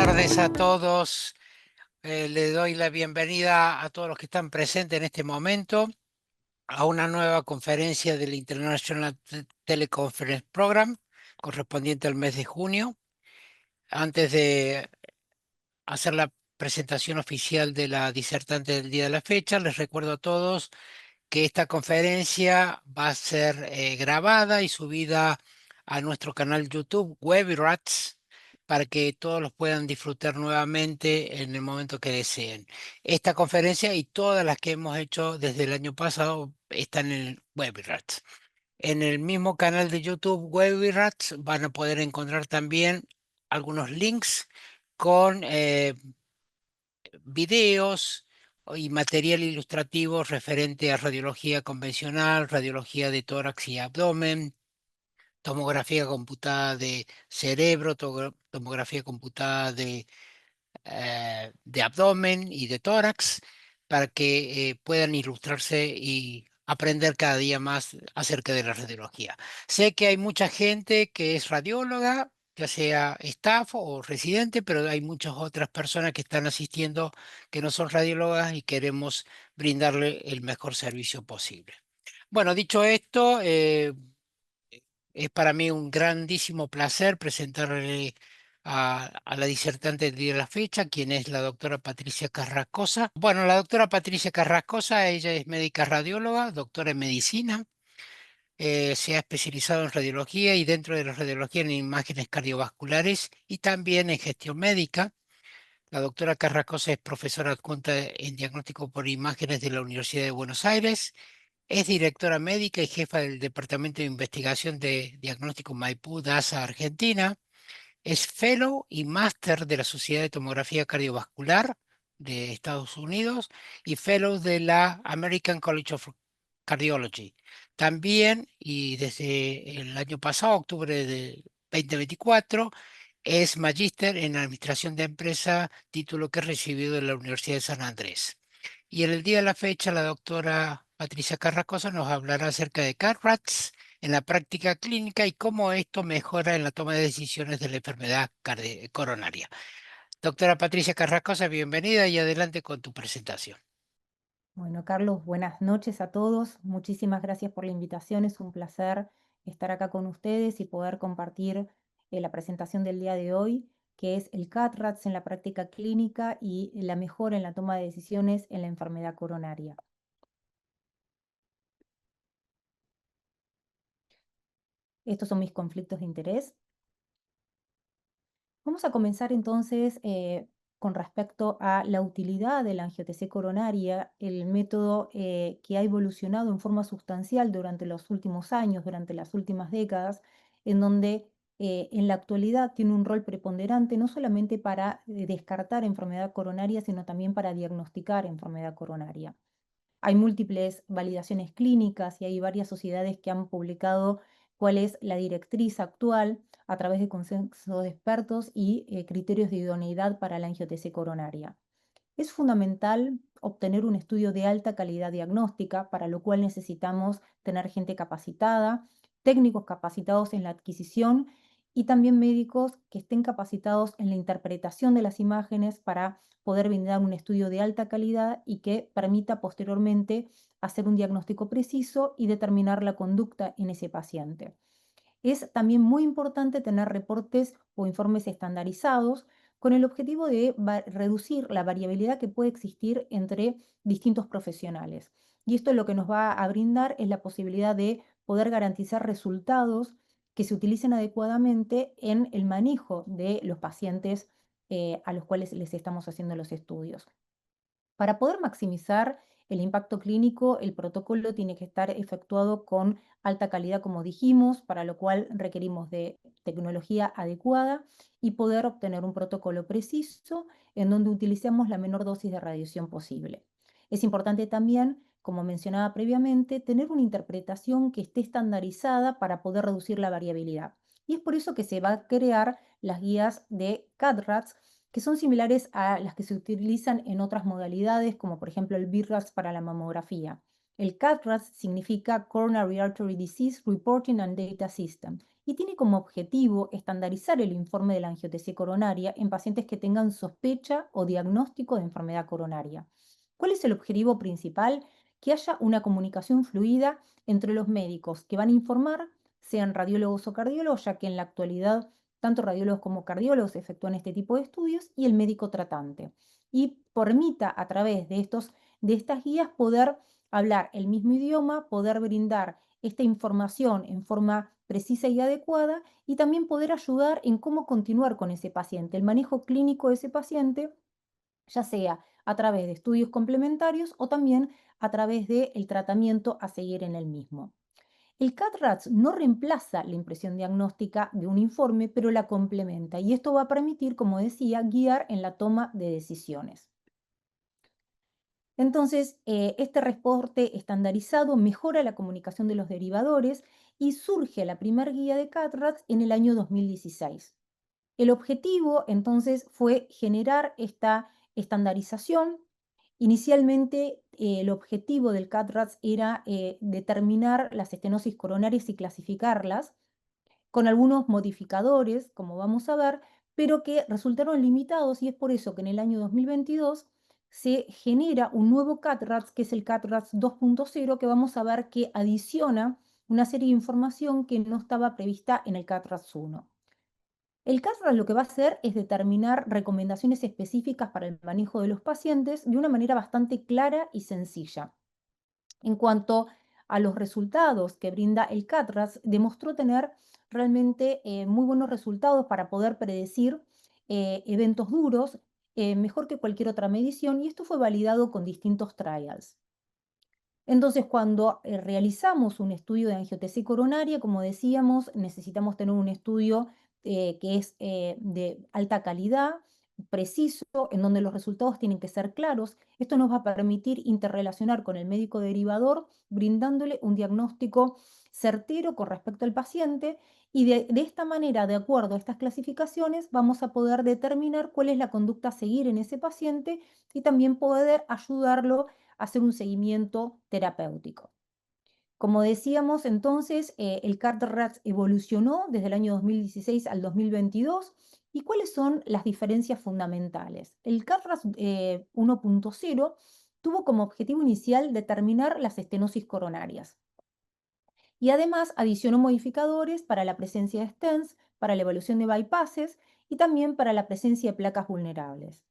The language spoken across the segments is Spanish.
tardes a todos. Le doy la bienvenida a todos los que están presentes en este momento a una nueva conferencia del International Teleconference Program correspondiente al mes de junio. Antes de hacer la presentación oficial de la disertante del día de la fecha, les recuerdo a todos que esta conferencia va a ser grabada y subida a nuestro canal YouTube WebRats para que todos los puedan disfrutar nuevamente en el momento que deseen. Esta conferencia y todas las que hemos hecho desde el año pasado están en WebRats. En el mismo canal de YouTube WebRats van a poder encontrar también algunos links con videos y material ilustrativo referente a radiología convencional, radiología de tórax y abdomen, tomografía computada de cerebro, tomografía computada de abdomen y de tórax, para que puedan ilustrarse y aprender cada día más acerca de la radiología. Sé que hay mucha gente que es radióloga, ya sea staff o residente, pero hay muchas otras personas que están asistiendo que no son radiólogas y queremos brindarle el mejor servicio posible. Bueno, dicho esto, es para mí un grandísimo placer presentarle a la disertante del día de la fecha, quien es la doctora Patricia Carrascosa. Bueno, la doctora Patricia Carrascosa, ella es médica radióloga, doctora en medicina, se ha especializado en radiología y dentro de la radiología en imágenes cardiovasculares y también en gestión médica. La doctora Carrascosa es profesora adjunta en diagnóstico por imágenes de la Universidad de Buenos Aires. Es directora médica y jefa del Departamento de Investigación de Diagnóstico Maipú, DASA, Argentina. Es fellow y máster de la Sociedad de Tomografía Cardiovascular de Estados Unidos y fellow de la American College of Cardiology. También, y desde el año pasado, octubre de 2024, es magíster en Administración de Empresa, título que recibió de la Universidad de San Andrés. Y en el día de la fecha, la doctora Patricia Carrascosa nos hablará acerca de CARRATS en la práctica clínica y cómo esto mejora en la toma de decisiones de la enfermedad coronaria. Doctora Patricia Carrascosa, bienvenida y adelante con tu presentación. Bueno, Carlos, buenas noches a todos. Muchísimas gracias por la invitación. Es un placer estar acá con ustedes y poder compartir la presentación del día de hoy, que es el CAT-RATS en la práctica clínica y la mejora en la toma de decisiones en la enfermedad coronaria. Estos son mis conflictos de interés. Vamos a comenzar entonces con respecto a la utilidad de la angiotensina coronaria, el método que ha evolucionado en forma sustancial durante los últimos años, durante las últimas décadas, en donde en la actualidad tiene un rol preponderante no solamente para descartar enfermedad coronaria, sino también para diagnosticar enfermedad coronaria. Hay múltiples validaciones clínicas y hay varias sociedades que han publicado cuál es la directriz actual a través de consensos de expertos y criterios de idoneidad para la angiotensina coronaria. Es fundamental obtener un estudio de alta calidad diagnóstica, para lo cual necesitamos tener gente capacitada, técnicos capacitados en la adquisición y también médicos que estén capacitados en la interpretación de las imágenes para poder brindar un estudio de alta calidad y que permita posteriormente hacer un diagnóstico preciso y determinar la conducta en ese paciente. Es también muy importante tener reportes o informes estandarizados con el objetivo de reducir la variabilidad que puede existir entre distintos profesionales. Y esto lo que nos va a brindar es la posibilidad de poder garantizar resultados que se utilicen adecuadamente en el manejo de los pacientes a los cuales les estamos haciendo los estudios. Para poder maximizar el impacto clínico, el protocolo tiene que estar efectuado con alta calidad, como dijimos, para lo cual requerimos de tecnología adecuada y poder obtener un protocolo preciso en donde utilicemos la menor dosis de radiación posible. Es importante también, como mencionaba previamente, tener una interpretación que esté estandarizada para poder reducir la variabilidad. Y es por eso que se va a crear las guías de CAD-RATS, que son similares a las que se utilizan en otras modalidades, como por ejemplo el BIRATS para la mamografía. El CAD-RATS significa Coronary Artery Disease Reporting and Data System y tiene como objetivo estandarizar el informe de la angiotensina coronaria en pacientes que tengan sospecha o diagnóstico de enfermedad coronaria. ¿Cuál es el objetivo principal? Que haya una comunicación fluida entre los médicos que van a informar, sean radiólogos o cardiólogos, ya que en la actualidad tanto radiólogos como cardiólogos efectúan este tipo de estudios, y el médico tratante. Y permita a través de estas guías poder hablar el mismo idioma, poder brindar esta información en forma precisa y adecuada y también poder ayudar en cómo continuar con ese paciente, el manejo clínico de ese paciente, ya sea a través de estudios complementarios o también a través del tratamiento a seguir en el mismo. El CAT-RATS no reemplaza la impresión diagnóstica de un informe, pero la complementa y esto va a permitir, como decía, guiar en la toma de decisiones. Entonces, este reporte estandarizado mejora la comunicación de los derivadores y surge la primera guía de CAT-RATS en el año 2016. El objetivo, entonces, fue generar esta estandarización. Inicialmente, el objetivo del CAT-RATS era determinar las estenosis coronarias y clasificarlas con algunos modificadores, como vamos a ver, pero que resultaron limitados y es por eso que en el año 2022 se genera un nuevo CAT-RATS, que es el CAT-RATS 2.0, que vamos a ver que adiciona una serie de información que no estaba prevista en el CAT-RATS 1. El CAT-RATS lo que va a hacer es determinar recomendaciones específicas para el manejo de los pacientes de una manera bastante clara y sencilla. En cuanto a los resultados que brinda el CAT-RATS, demostró tener realmente muy buenos resultados para poder predecir eventos duros, mejor que cualquier otra medición, y esto fue validado con distintos trials. Entonces, cuando realizamos un estudio de angiotensina coronaria, como decíamos, necesitamos tener un estudio que es de alta calidad, preciso, en donde los resultados tienen que ser claros. Esto nos va a permitir interrelacionar con el médico derivador, brindándole un diagnóstico certero con respecto al paciente y de esta manera, de acuerdo a estas clasificaciones, vamos a poder determinar cuál es la conducta a seguir en ese paciente y también poder ayudarlo hacer un seguimiento terapéutico. Como decíamos entonces, el CAT-RATS evolucionó desde el año 2016 al 2022. ¿Y cuáles son las diferencias fundamentales? El CAT-RATS 1.0 tuvo como objetivo inicial determinar las estenosis coronarias y además adicionó modificadores para la presencia de stents, para la evaluación de bypasses y también para la presencia de placas vulnerables.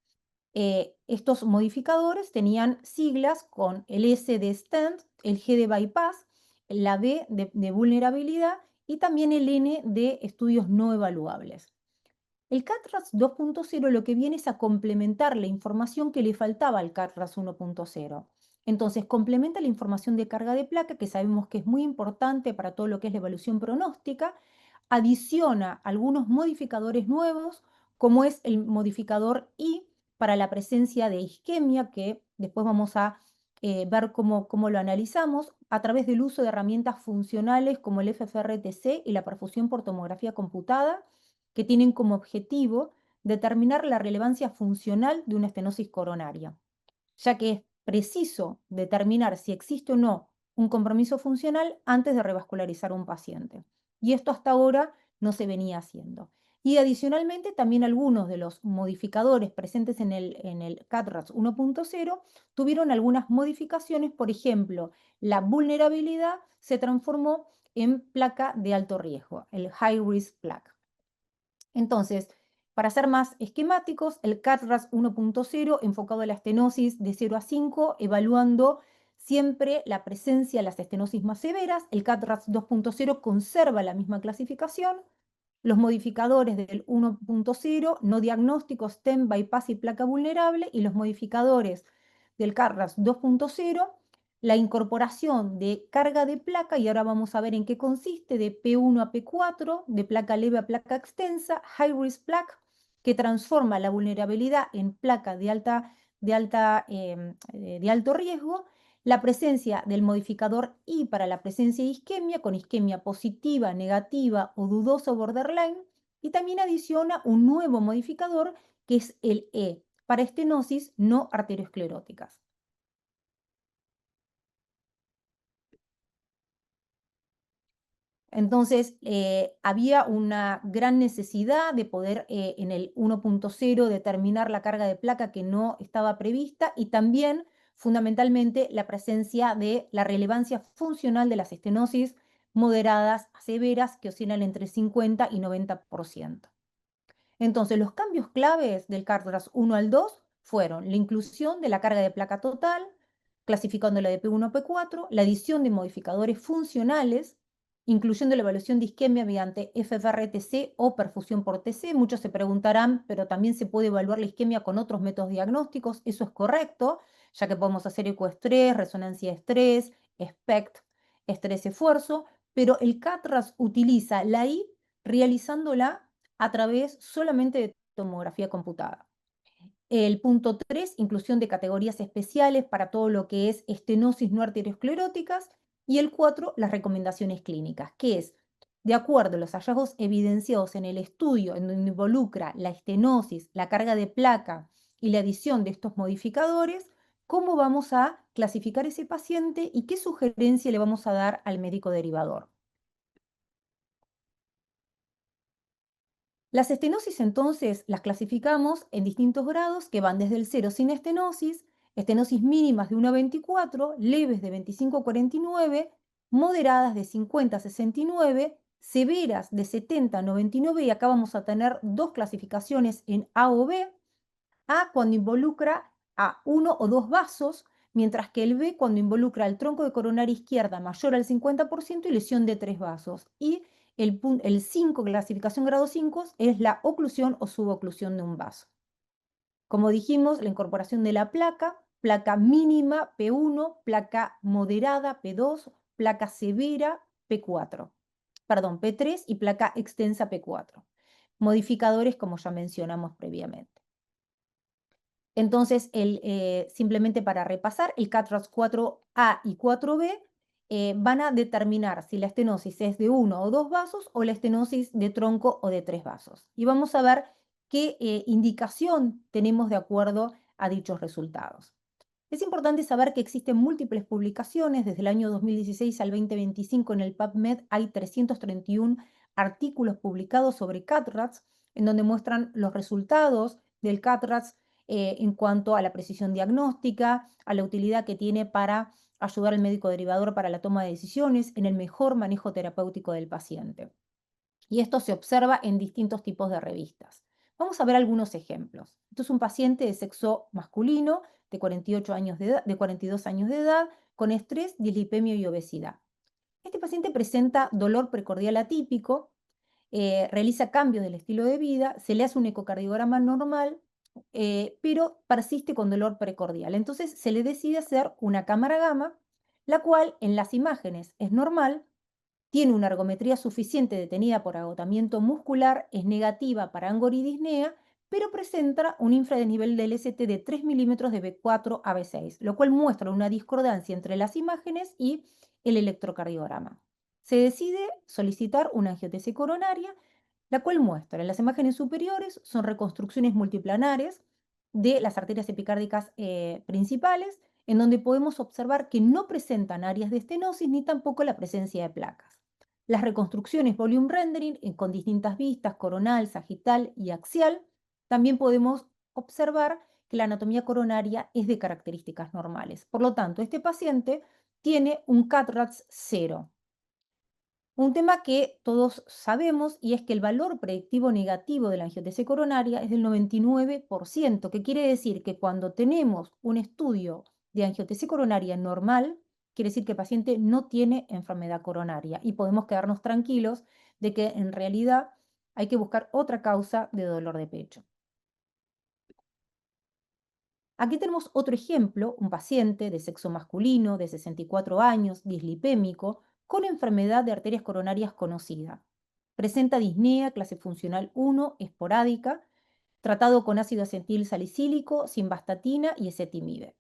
Estos modificadores tenían siglas con el S de stent, el G de bypass, la B de vulnerabilidad y también el N de estudios no evaluables. El CAT-RATS 2.0 lo que viene es a complementar la información que le faltaba al CAT-RATS 1.0. Entonces, complementa la información de carga de placa, que sabemos que es muy importante para todo lo que es la evaluación pronóstica, adiciona algunos modificadores nuevos, como es el modificador I para la presencia de isquemia, que después vamos a ver cómo lo analizamos, a través del uso de herramientas funcionales como el FFRTC y la perfusión por tomografía computada, que tienen como objetivo determinar la relevancia funcional de una estenosis coronaria, ya que es preciso determinar si existe o no un compromiso funcional antes de revascularizar a un paciente. Y esto hasta ahora no se venía haciendo. Y adicionalmente, también algunos de los modificadores presentes en el CAT-RATS 1.0 tuvieron algunas modificaciones. Por ejemplo, la vulnerabilidad se transformó en placa de alto riesgo, el High Risk Plaque. Entonces, para ser más esquemáticos, el CAT-RAS 1.0 enfocado a la estenosis de 0 a 5, evaluando siempre la presencia de las estenosis más severas. El CAT-RAS 2.0 conserva la misma clasificación. Los modificadores del 1.0, no diagnósticos, STEM, bypass y placa vulnerable, y los modificadores del CAT-RAS 2.0, la incorporación de carga de placa, y ahora vamos a ver en qué consiste, de P1 a P4, de placa leve a placa extensa, High Risk Plaque, que transforma la vulnerabilidad en placa de alto riesgo, la presencia del modificador I para la presencia de isquemia, con isquemia positiva, negativa o dudosa o borderline, y también adiciona un nuevo modificador que es el E, para estenosis no arterioscleróticas. Entonces, había una gran necesidad de poder en el 1.0 determinar la carga de placa que no estaba prevista y también, fundamentalmente, la presencia de la relevancia funcional de las estenosis moderadas a severas que oscilan entre 50 y 90%. Entonces, los cambios claves del CARTRAS 1 al 2 fueron la inclusión de la carga de placa total, clasificándola de P1 a P4, la adición de modificadores funcionales, incluyendo la evaluación de isquemia mediante FFRTC o perfusión por TC. Muchos se preguntarán, pero también se puede evaluar la isquemia con otros métodos diagnósticos. Eso es correcto, ya que podemos hacer ecoestrés, resonancia de estrés, SPECT, estrés-esfuerzo, pero el CATRAS utiliza la I realizándola a través solamente de tomografía computada. El punto 3, inclusión de categorías especiales para todo lo que es estenosis no arterioscleróticas. Y el 4, las recomendaciones clínicas, que es, de acuerdo a los hallazgos evidenciados en el estudio en donde involucra la estenosis, la carga de placa y la adición de estos modificadores, cómo vamos a clasificar ese paciente y qué sugerencia le vamos a dar al médico derivador. Las estenosis entonces las clasificamos en distintos grados que van desde el 0 sin estenosis mínimas de 1 a 24, leves de 25 a 49, moderadas de 50 a 69, severas de 70 a 99 y acá vamos a tener dos clasificaciones en A o B. A cuando involucra a uno o dos vasos, mientras que el B cuando involucra el tronco de coronaria izquierda mayor al 50% y lesión de tres vasos. Y el 5, clasificación grado 5, es la oclusión o suboclusión de un vaso. Como dijimos, la incorporación de la placa, placa mínima P1, placa moderada P2, placa severa P4, perdón, P3 y placa extensa P4. Modificadores como ya mencionamos previamente. Entonces, simplemente para repasar, el CATRAS 4A y 4B van a determinar si la estenosis es de uno o dos vasos o la estenosis de tronco o de tres vasos. Y vamos a ver qué indicación tenemos de acuerdo a dichos resultados. Es importante saber que existen múltiples publicaciones. Desde el año 2016 al 2025 en el PubMed hay 331 artículos publicados sobre CATRAS, en donde muestran los resultados del CATRAS en cuanto a la precisión diagnóstica, a la utilidad que tiene para ayudar al médico derivador para la toma de decisiones, en el mejor manejo terapéutico del paciente. Y esto se observa en distintos tipos de revistas. Vamos a ver algunos ejemplos. Esto es un paciente de sexo masculino de 48 años de edad, de 42 años de edad, con estrés, dislipemia y obesidad. Este paciente presenta dolor precordial atípico, realiza cambios del estilo de vida, se le hace un ecocardiograma normal, pero persiste con dolor precordial. Entonces se le decide hacer una cámara gamma, la cual en las imágenes es normal, tiene una ergometría suficiente detenida por agotamiento muscular, es negativa para angoridisnea, pero presenta un infradenivel del ST de 3 milímetros de B4 a B6, lo cual muestra una discordancia entre las imágenes y el electrocardiograma. Se decide solicitar una angiotensina coronaria, la cual muestra en las imágenes superiores son reconstrucciones multiplanares de las arterias epicárdicas principales, en donde podemos observar que no presentan áreas de estenosis ni tampoco la presencia de placas. Las reconstrucciones volume rendering con distintas vistas, coronal, sagital y axial, también podemos observar que la anatomía coronaria es de características normales. Por lo tanto, este paciente tiene un CATRAS 0. Un tema que todos sabemos y es que el valor predictivo negativo de la angiotensina coronaria es del 99%, que quiere decir que cuando tenemos un estudio de angiotensina coronaria normal, quiere decir que el paciente no tiene enfermedad coronaria y podemos quedarnos tranquilos de que en realidad hay que buscar otra causa de dolor de pecho. Aquí tenemos otro ejemplo, un paciente de sexo masculino de 64 años, dislipémico, con enfermedad de arterias coronarias conocida. Presenta disnea, clase funcional 1, esporádica, tratado con ácido acetil salicílico, simvastatina y ezetimibe.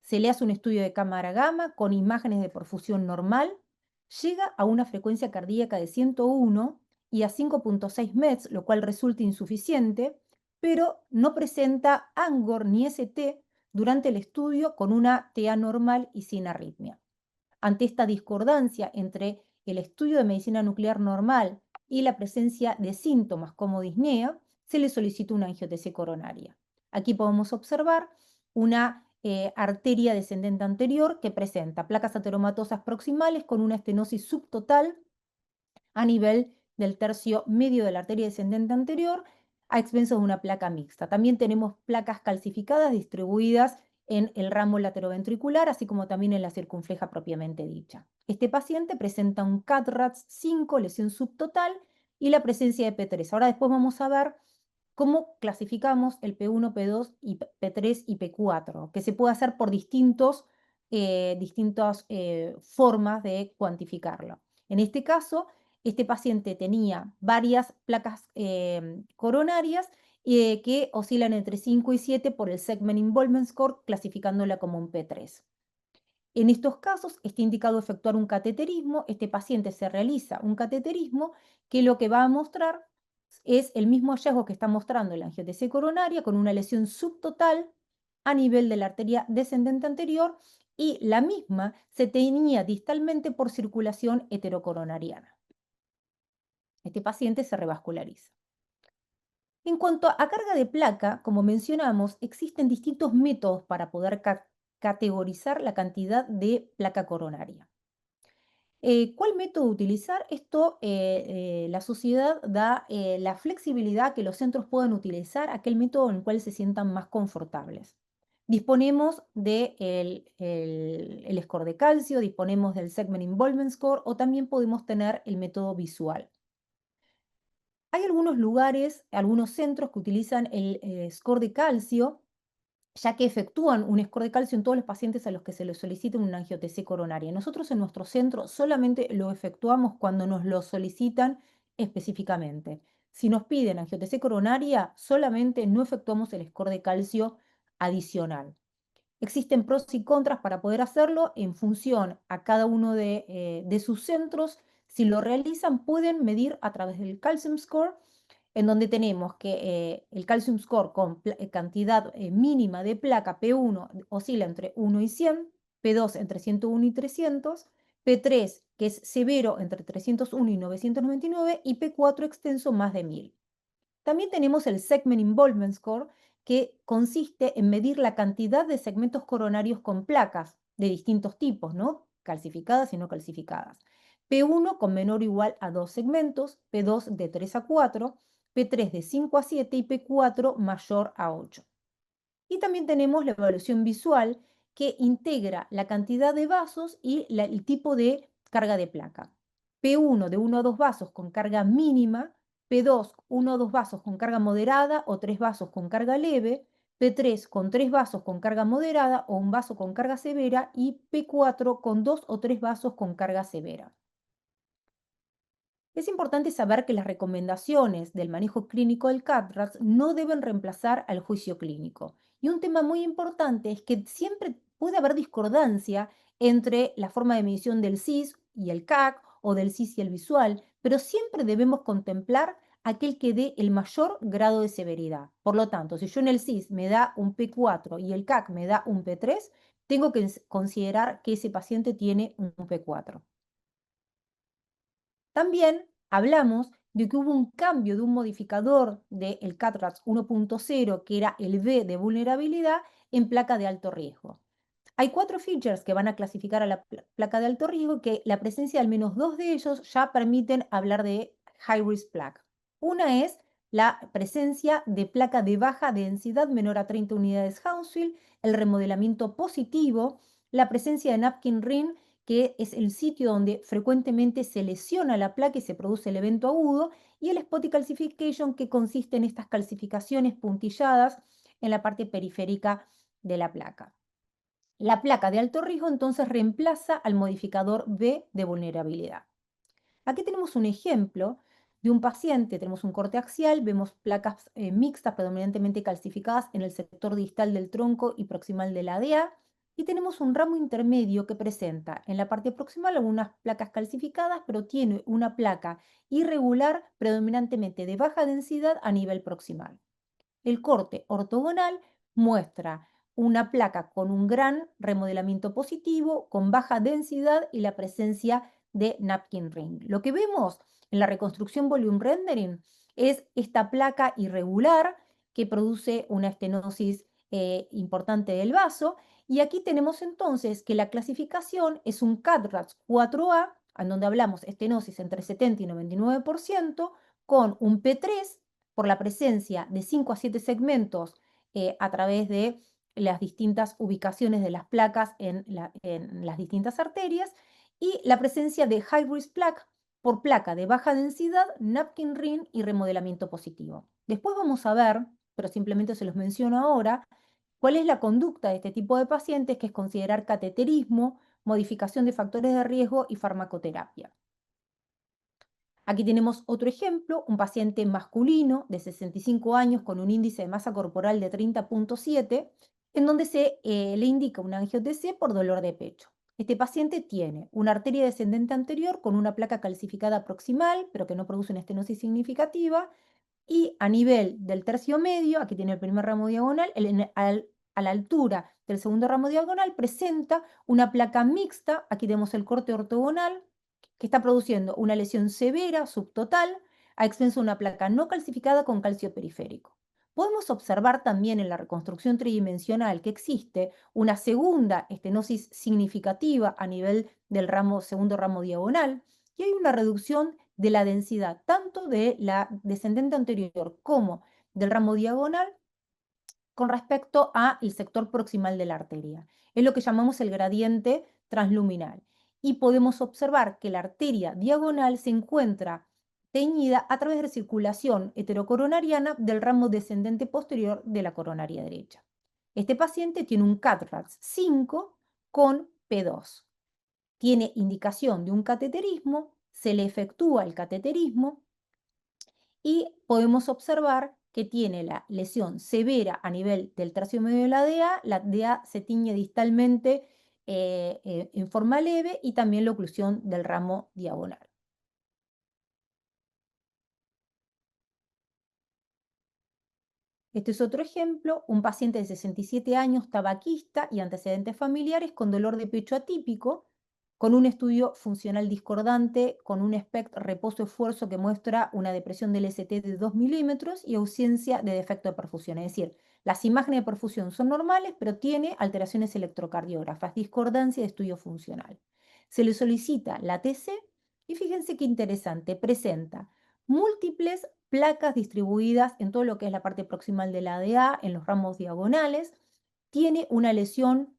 Se le hace un estudio de cámara gamma con imágenes de perfusión normal, llega a una frecuencia cardíaca de 101 y a 5.6 METs, lo cual resulta insuficiente, pero no presenta ANGOR ni ST durante el estudio con una TA normal y sin arritmia. Ante esta discordancia entre el estudio de medicina nuclear normal y la presencia de síntomas como disnea, se le solicita una angiotensina coronaria. Aquí podemos observar una arteria descendente anterior que presenta placas ateromatosas proximales con una estenosis subtotal a nivel del tercio medio de la arteria descendente anterior, a expensas de una placa mixta. También tenemos placas calcificadas distribuidas en el ramo lateroventricular, así como también en la circunfleja propiamente dicha. Este paciente presenta un CAT-RAS 5, lesión subtotal, y la presencia de P3. Ahora después vamos a ver cómo clasificamos el P1, P2, y P3 y P4, que se puede hacer por distintas formas de cuantificarlo. En este caso, este paciente tenía varias placas coronarias que oscilan entre 5 y 7 por el Segment Involvement Score, clasificándola como un P3. En estos casos está indicado efectuar un cateterismo. Este paciente se realiza un cateterismo que lo que va a mostrar es el mismo hallazgo que está mostrando la angiotensina coronaria con una lesión subtotal a nivel de la arteria descendente anterior, y la misma se tenía distalmente por circulación heterocoronariana. Este paciente se revasculariza. En cuanto a carga de placa, como mencionamos, existen distintos métodos para poder categorizar la cantidad de placa coronaria. ¿Cuál método utilizar? Esto, la sociedad da la flexibilidad que los centros puedan utilizar aquel método en el cual se sientan más confortables. Disponemos del el score de calcio, disponemos del Segment Involvement Score, o también podemos tener el método visual. Hay algunos lugares, algunos centros que utilizan el score de calcio, ya que efectúan un score de calcio en todos los pacientes a los que se les solicita una angiotensina coronaria. Nosotros en nuestro centro solamente lo efectuamos cuando nos lo solicitan específicamente. Si nos piden angiotensina coronaria, solamente no efectuamos el score de calcio adicional. Existen pros y contras para poder hacerlo en función a cada uno de sus centros. Si lo realizan, pueden medir a través del Calcium Score, en donde tenemos que el Calcium Score con cantidad mínima de placa P1 oscila entre 1 y 100, P2 entre 101 y 300, P3, que es severo, entre 301 y 999, y P4 extenso más de 1000. También tenemos el Segment Involvement Score, que consiste en medir la cantidad de segmentos coronarios con placas de distintos tipos, ¿no? Calcificadas y no calcificadas. P1 con menor o igual a 2 segmentos, P2 de 3 a 4, P3 de 5 a 7 y P4 mayor a 8. Y también tenemos la evaluación visual, que integra la cantidad de vasos y el tipo de carga de placa. P1 de 1 a 2 vasos con carga mínima, P2 1 a 2 vasos con carga moderada o 3 vasos con carga leve, P3 con 3 vasos con carga moderada o un vaso con carga severa, y P4 con 2 o 3 vasos con carga severa. Es importante saber que las recomendaciones del manejo clínico del CATRAS no deben reemplazar al juicio clínico. Y un tema muy importante es que siempre puede haber discordancia entre la forma de medición del CIS y el CAC, o del CIS y el visual, pero siempre debemos contemplar aquel que dé el mayor grado de severidad. Por lo tanto, si yo en el CIS me da un P4 y el CAC me da un P3, tengo que considerar que ese paciente tiene un P4. También hablamos de que hubo un cambio de un modificador del CAT-RAS 1.0, que era el B de vulnerabilidad, en placa de alto riesgo. Hay 4 features que van a clasificar a la placa de alto riesgo, que la presencia de al menos 2 de ellos ya permiten hablar de high risk plaque. Una es la presencia de placa de baja densidad menor a 30 unidades Hounsfield, el remodelamiento positivo, la presencia de napkin ring, que es el sitio donde frecuentemente se lesiona la placa y se produce el evento agudo, y el spotty calcification, que consiste en estas calcificaciones puntilladas en la parte periférica de la placa. La placa de alto riesgo entonces reemplaza al modificador B de vulnerabilidad. Aquí tenemos un ejemplo de un paciente, tenemos un corte axial, vemos placas mixtas predominantemente calcificadas en el sector distal del tronco y proximal de la ADA, y tenemos un ramo intermedio que presenta en la parte proximal algunas placas calcificadas, pero tiene una placa irregular predominantemente de baja densidad a nivel proximal. El corte ortogonal muestra una placa con un gran remodelamiento positivo, con baja densidad y la presencia de Napkin Ring. Lo que vemos en la reconstrucción volume rendering es esta placa irregular que produce una estenosis importante del vaso. Y aquí tenemos entonces que la clasificación es un CAT-RAS 4A, en donde hablamos estenosis entre 70 y 99%, con un P3 por la presencia de 5 a 7 segmentos a través de las distintas ubicaciones de las placas en las distintas arterias, y la presencia de high risk plaque por placa de baja densidad, napkin ring y remodelamiento positivo. Después vamos a ver, pero simplemente se los menciono ahora, cuál es la conducta de este tipo de pacientes, que es considerar cateterismo, modificación de factores de riesgo y farmacoterapia. Aquí tenemos otro ejemplo, un paciente masculino de 65 años con un índice de masa corporal de 30,7, en donde se le indica una angio-TC por dolor de pecho. Este paciente tiene una arteria descendente anterior con una placa calcificada proximal, pero que no produce una estenosis significativa, y a nivel del tercio medio, aquí tiene el primer ramo diagonal, a la altura del segundo ramo diagonal presenta una placa mixta, aquí tenemos el corte ortogonal, que está produciendo una lesión severa subtotal a expenso de una placa no calcificada con calcio periférico. Podemos observar también en la reconstrucción tridimensional que existe una segunda estenosis significativa a nivel del segundo ramo diagonal, y hay una reducción de la densidad tanto de la descendente anterior como del ramo diagonal con respecto al sector proximal de la arteria. Es lo que llamamos el gradiente transluminal. Y podemos observar que la arteria diagonal se encuentra teñida a través de circulación heterocoronariana del ramo descendente posterior de la coronaria derecha. Este paciente tiene un CAT-RAS 5 con P2. Tiene indicación de un cateterismo, se le efectúa el cateterismo y podemos observar que tiene la lesión severa a nivel del tercio medio de la DA se tiñe distalmente en forma leve, y también la oclusión del ramo diagonal. Este es otro ejemplo, un paciente de 67 años, tabaquista y antecedentes familiares con dolor de pecho atípico, con un estudio funcional discordante, con un SPECT reposo-esfuerzo que muestra una depresión del ST de 2 milímetros y ausencia de defecto de perfusión. Es decir, las imágenes de perfusión son normales, pero tiene alteraciones electrocardiógrafas, discordancia de estudio funcional. Se le solicita la TC y fíjense qué interesante, presenta múltiples placas distribuidas en todo lo que es la parte proximal de la ADA, en los ramos diagonales. Tiene una lesión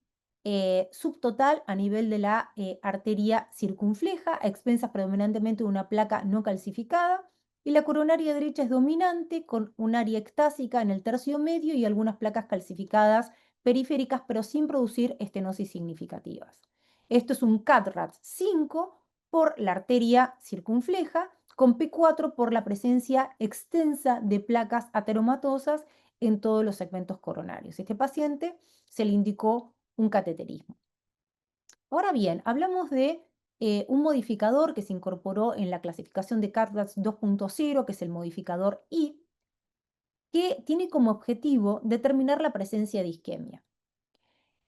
subtotal a nivel de la arteria circunfleja, a expensas predominantemente de una placa no calcificada, y la coronaria derecha es dominante, con un área ectásica en el tercio medio y algunas placas calcificadas periféricas, pero sin producir estenosis significativas. Esto es un CAT-RAS 5 por la arteria circunfleja, con P4 por la presencia extensa de placas ateromatosas en todos los segmentos coronarios. Este paciente se le indicó un cateterismo. Ahora bien, hablamos de un modificador que se incorporó en la clasificación de CAT-RAS 2.0, que es el modificador I, que tiene como objetivo determinar la presencia de isquemia.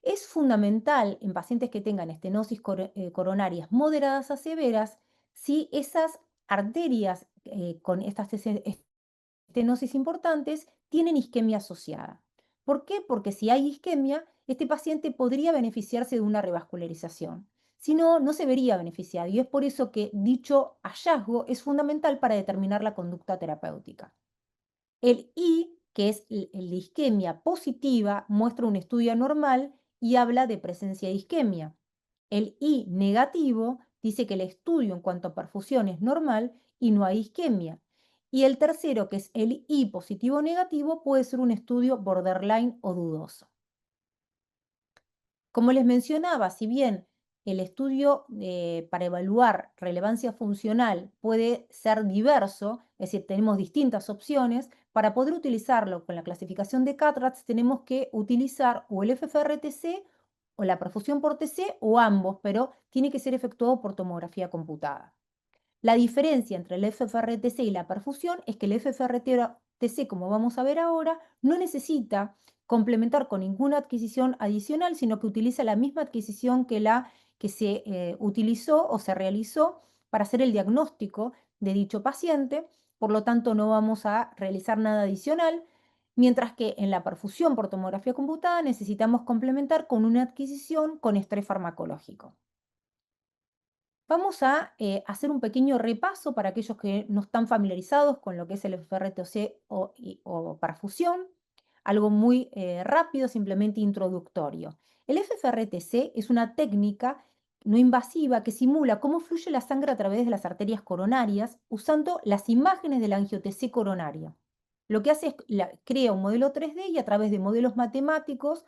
Es fundamental en pacientes que tengan estenosis coronarias moderadas a severas si esas arterias con estas estenosis importantes tienen isquemia asociada. ¿Por qué? Porque si hay isquemia, este paciente podría beneficiarse de una revascularización. Si no, no se vería beneficiado, y es por eso que dicho hallazgo es fundamental para determinar la conducta terapéutica. El I, que es el de isquemia positiva, muestra un estudio anormal y habla de presencia de isquemia. El I negativo dice que el estudio en cuanto a perfusión es normal y no hay isquemia. Y el tercero, que es el I positivo negativo, puede ser un estudio borderline o dudoso. Como les mencionaba, si bien el estudio para evaluar relevancia funcional puede ser diverso, es decir, tenemos distintas opciones, para poder utilizarlo con la clasificación de CAT-RAS tenemos que utilizar o el FFRTC o la perfusión por TC o ambos, pero tiene que ser efectuado por tomografía computada. La diferencia entre el FFRTC y la perfusión es que el FFRTC, como vamos a ver ahora, no necesita complementar con ninguna adquisición adicional, sino que utiliza la misma adquisición que la que se utilizó o se realizó para hacer el diagnóstico de dicho paciente, por lo tanto no vamos a realizar nada adicional, mientras que en la perfusión por tomografía computada necesitamos complementar con una adquisición con estrés farmacológico. Vamos a hacer un pequeño repaso para aquellos que no están familiarizados con lo que es el FFRTC o perfusión, algo muy rápido, simplemente introductorio. El FFRTC es una técnica no invasiva que simula cómo fluye la sangre a través de las arterias coronarias usando las imágenes de la angiotensina coronaria. Lo que hace es crea un modelo 3D y a través de modelos matemáticos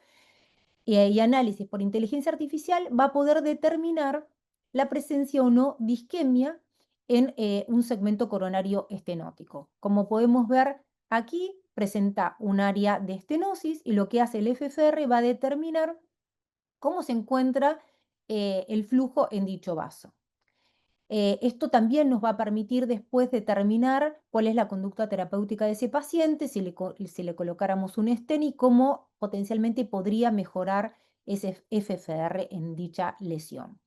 y análisis por inteligencia artificial va a poder determinar la presencia o no de isquemia en un segmento coronario estenótico. Como podemos ver aquí, presenta un área de estenosis y lo que hace el FFR va a determinar cómo se encuentra el flujo en dicho vaso. Esto también nos va a permitir después determinar cuál es la conducta terapéutica de ese paciente, si le colocáramos un stent y cómo potencialmente podría mejorar ese FFR en dicha lesión.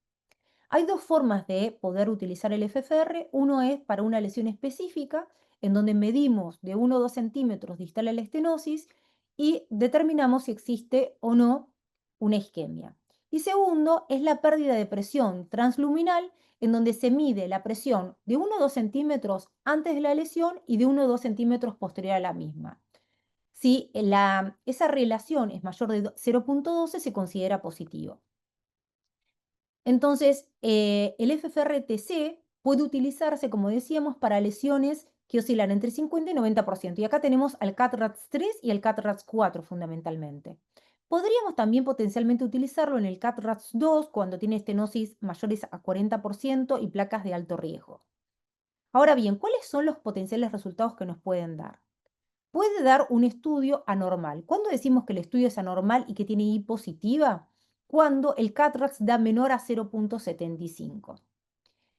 Hay dos formas de poder utilizar el FFR. Uno es para una lesión específica, en donde medimos de 1 o 2 centímetros distal a la estenosis y determinamos si existe o no una isquemia. Y segundo es la pérdida de presión transluminal, en donde se mide la presión de 1 o 2 centímetros antes de la lesión y de 1 o 2 centímetros posterior a la misma. Si esa relación es mayor de 0,12, se considera positivo. Entonces, el FFRTC puede utilizarse, como decíamos, para lesiones que oscilan entre 50 y 90%. Y acá tenemos al CAT-RATS3 y el CAT-RATS4 fundamentalmente. Podríamos también potencialmente utilizarlo en el CAT-RATS2 cuando tiene estenosis mayores a 40% y placas de alto riesgo. Ahora bien, ¿cuáles son los potenciales resultados que nos pueden dar? Puede dar un estudio anormal. ¿Cuándo decimos que el estudio es anormal y que tiene I positiva? Cuando el CAT-RATS da menor a 0,75.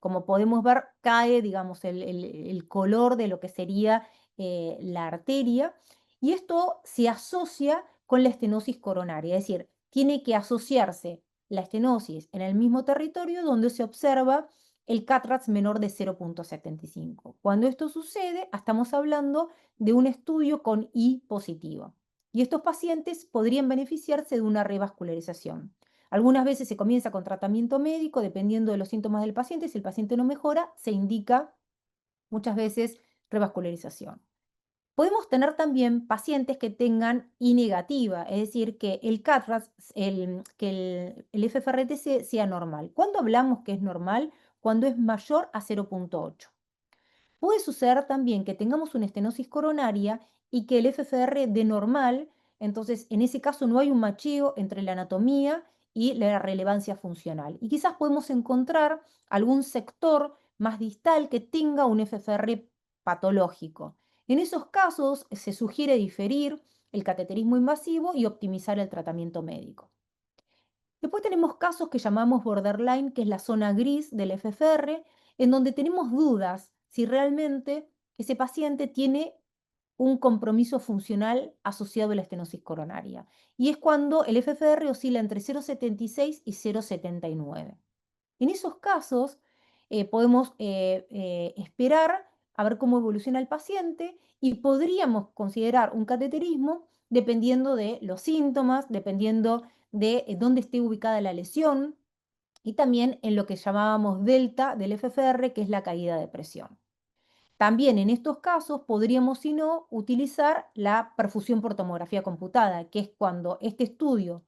Como podemos ver, cae, digamos, el color de lo que sería la arteria, y esto se asocia con la estenosis coronaria, es decir, tiene que asociarse la estenosis en el mismo territorio donde se observa el CAT-RATS menor de 0,75. Cuando esto sucede, estamos hablando de un estudio con I positivo. Y estos pacientes podrían beneficiarse de una revascularización. Algunas veces se comienza con tratamiento médico, dependiendo de los síntomas del paciente. Si el paciente no mejora, se indica muchas veces revascularización. Podemos tener también pacientes que tengan I negativa, es decir, que el CATRAS, el FFRTC sea normal. ¿Cuándo hablamos que es normal? Cuando es mayor a 0,8. Puede suceder también que tengamos una estenosis coronaria y que el FFR de normal, entonces en ese caso no hay un macheo entre la anatomía y la relevancia funcional. Y quizás podemos encontrar algún sector más distal que tenga un FFR patológico. En esos casos se sugiere diferir el cateterismo invasivo y optimizar el tratamiento médico. Después tenemos casos que llamamos borderline, que es la zona gris del FFR, en donde tenemos dudas si realmente ese paciente tiene un compromiso funcional asociado a la estenosis coronaria. Y es cuando el FFR oscila entre 0,76 y 0,79. En esos casos podemos esperar a ver cómo evoluciona el paciente y podríamos considerar un cateterismo dependiendo de los síntomas, dependiendo de dónde esté ubicada la lesión y también en lo que llamábamos delta del FFR, que es la caída de presión. También en estos casos podríamos, si no, utilizar la perfusión por tomografía computada, que es cuando este estudio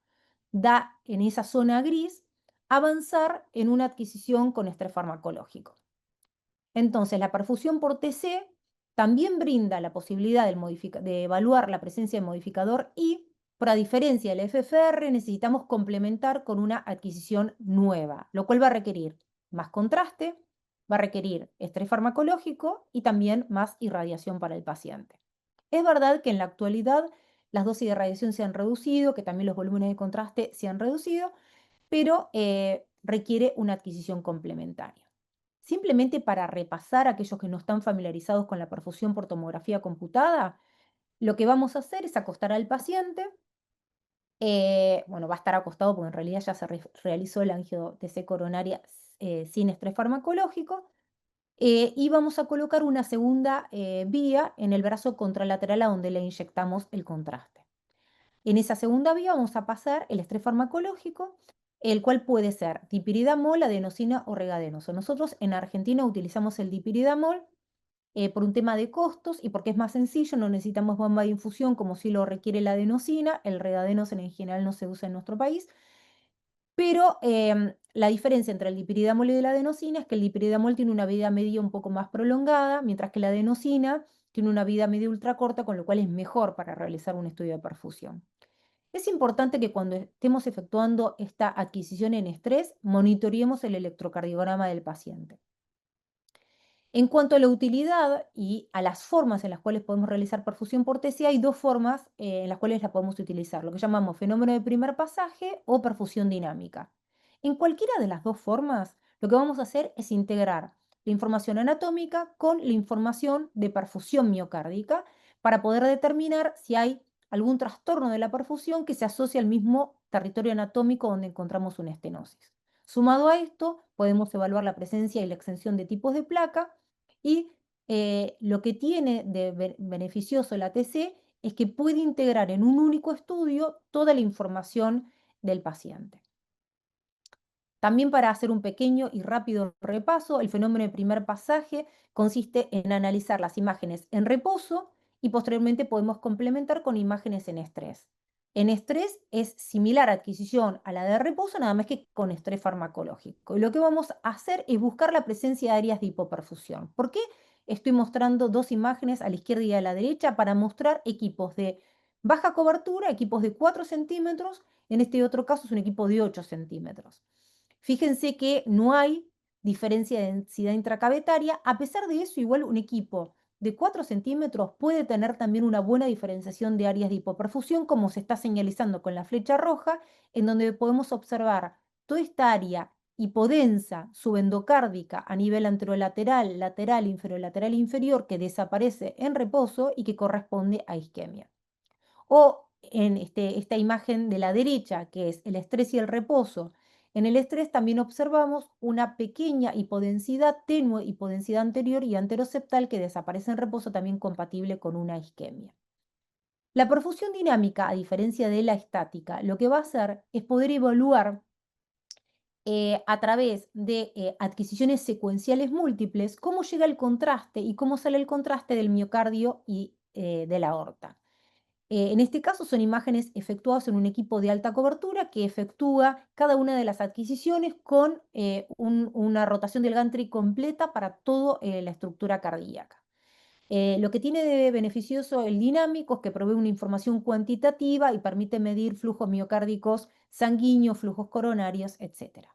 da en esa zona gris, avanzar en una adquisición con estrés farmacológico. Entonces, la perfusión por TC también brinda la posibilidad de evaluar la presencia de modificador I, pero a diferencia del FFR, necesitamos complementar con una adquisición nueva, lo cual va a requerir más contraste, va a requerir estrés farmacológico y también más irradiación para el paciente. Es verdad que en la actualidad las dosis de radiación se han reducido, que también los volúmenes de contraste se han reducido, pero requiere una adquisición complementaria. Simplemente para repasar a aquellos que no están familiarizados con la perfusión por tomografía computada, lo que vamos a hacer es acostar al paciente Bueno, va a estar acostado porque en realidad ya se realizó la angiotensina coronaria sin estrés farmacológico. Y vamos a colocar una segunda vía en el brazo contralateral a donde le inyectamos el contraste. En esa segunda vía vamos a pasar el estrés farmacológico, el cual puede ser dipiridamol, adenosina o regadenoso. Nosotros en Argentina utilizamos el dipiridamol por un tema de costos y porque es más sencillo, no necesitamos bomba de infusión como si lo requiere la adenosina, el regadenoso en general no se usa en nuestro país, pero la diferencia entre el dipiridamol y la adenosina es que el dipiridamol tiene una vida media un poco más prolongada, mientras que la adenosina tiene una vida media ultra corta, con lo cual es mejor para realizar un estudio de perfusión. Es importante que cuando estemos efectuando esta adquisición en estrés, monitoreemos el electrocardiograma del paciente. En cuanto a la utilidad y a las formas en las cuales podemos realizar perfusión por TC, hay dos formas en las cuales la podemos utilizar, lo que llamamos fenómeno de primer pasaje o perfusión dinámica. En cualquiera de las dos formas, lo que vamos a hacer es integrar la información anatómica con la información de perfusión miocárdica para poder determinar si hay algún trastorno de la perfusión que se asocia al mismo territorio anatómico donde encontramos una estenosis. Sumado a esto, podemos evaluar la presencia y la extensión de tipos de placa y lo que tiene de beneficioso la TC es que puede integrar en un único estudio toda la información del paciente. También para hacer un pequeño y rápido repaso, el fenómeno de primer pasaje consiste en analizar las imágenes en reposo y posteriormente podemos complementar con imágenes en estrés. En estrés es similar a adquisición a la de reposo, nada más que con estrés farmacológico. Y lo que vamos a hacer es buscar la presencia de áreas de hipoperfusión. ¿Por qué estoy mostrando dos imágenes a la izquierda y a la derecha? Para mostrar equipos de baja cobertura, equipos de 4 centímetros, en este otro caso es un equipo de 8 centímetros. Fíjense que no hay diferencia de densidad intracavitaria. A pesar de eso, igual un equipo de 4 centímetros puede tener también una buena diferenciación de áreas de hipoperfusión, como se está señalizando con la flecha roja, en donde podemos observar toda esta área hipodensa subendocárdica a nivel anterolateral, lateral, inferolateral inferior, que desaparece en reposo y que corresponde a isquemia. O en esta imagen de la derecha, que es el estrés y el reposo. En el estrés también observamos una pequeña hipodensidad, tenue hipodensidad anterior y anteroseptal que desaparece en reposo, también compatible con una isquemia. La perfusión dinámica, a diferencia de la estática, lo que va a hacer es poder evaluar a través de adquisiciones secuenciales múltiples cómo llega el contraste y cómo sale el contraste del miocardio y de la aorta. En este caso son imágenes efectuadas en un equipo de alta cobertura que efectúa cada una de las adquisiciones con una rotación del gantry completa para toda la estructura cardíaca. Lo que tiene de beneficioso el dinámico es que provee una información cuantitativa y permite medir flujos miocárdicos sanguíneos, flujos coronarios, etc.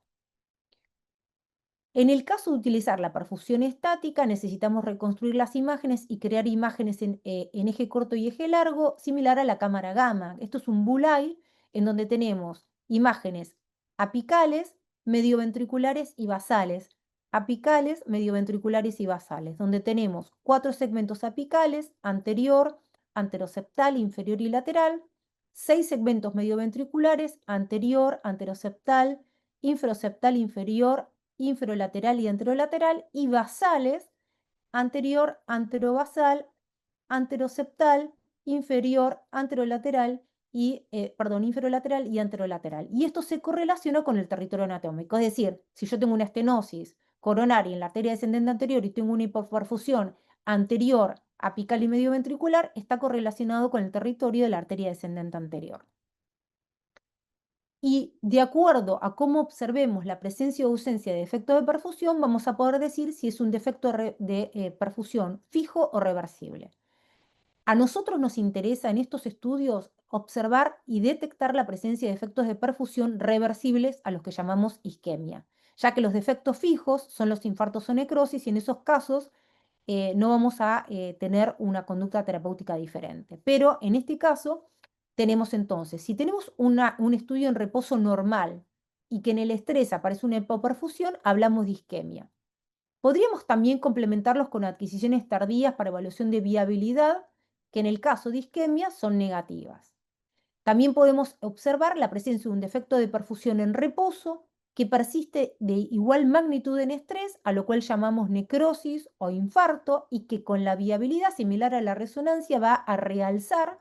En el caso de utilizar la perfusión estática, necesitamos reconstruir las imágenes y crear imágenes en eje corto y eje largo, similar a la cámara gamma. Esto es un bullseye en donde tenemos imágenes apicales, medioventriculares y basales. Apicales, medioventriculares y basales, donde tenemos 4 segmentos apicales, anterior, anteroseptal, inferior y lateral, 6 segmentos medioventriculares, anterior, anteroseptal, inferoseptal inferior, inferolateral y anterolateral, y basales, anterior, anterobasal, anteroseptal, inferior, anterolateral y, perdón, inferolateral y anterolateral. Y esto se correlaciona con el territorio anatómico. Es decir, si yo tengo una estenosis coronaria en la arteria descendente anterior y tengo una hipoperfusión anterior, apical y medioventricular, está correlacionado con el territorio de la arteria descendente anterior. Y de acuerdo a cómo observemos la presencia o ausencia de defecto de perfusión, vamos a poder decir si es un defecto de perfusión fijo o reversible. A nosotros nos interesa en estos estudios observar y detectar la presencia de efectos de perfusión reversibles a los que llamamos isquemia, ya que los defectos fijos son los infartos o necrosis y en esos casos no vamos a tener una conducta terapéutica diferente. Pero en este caso tenemos entonces, si tenemos un estudio en reposo normal y que en el estrés aparece una hipoperfusión, hablamos de isquemia. Podríamos también complementarlos con adquisiciones tardías para evaluación de viabilidad, que en el caso de isquemia son negativas. También podemos observar la presencia de un defecto de perfusión en reposo que persiste de igual magnitud en estrés, a lo cual llamamos necrosis o infarto, y que con la viabilidad similar a la resonancia va a realzar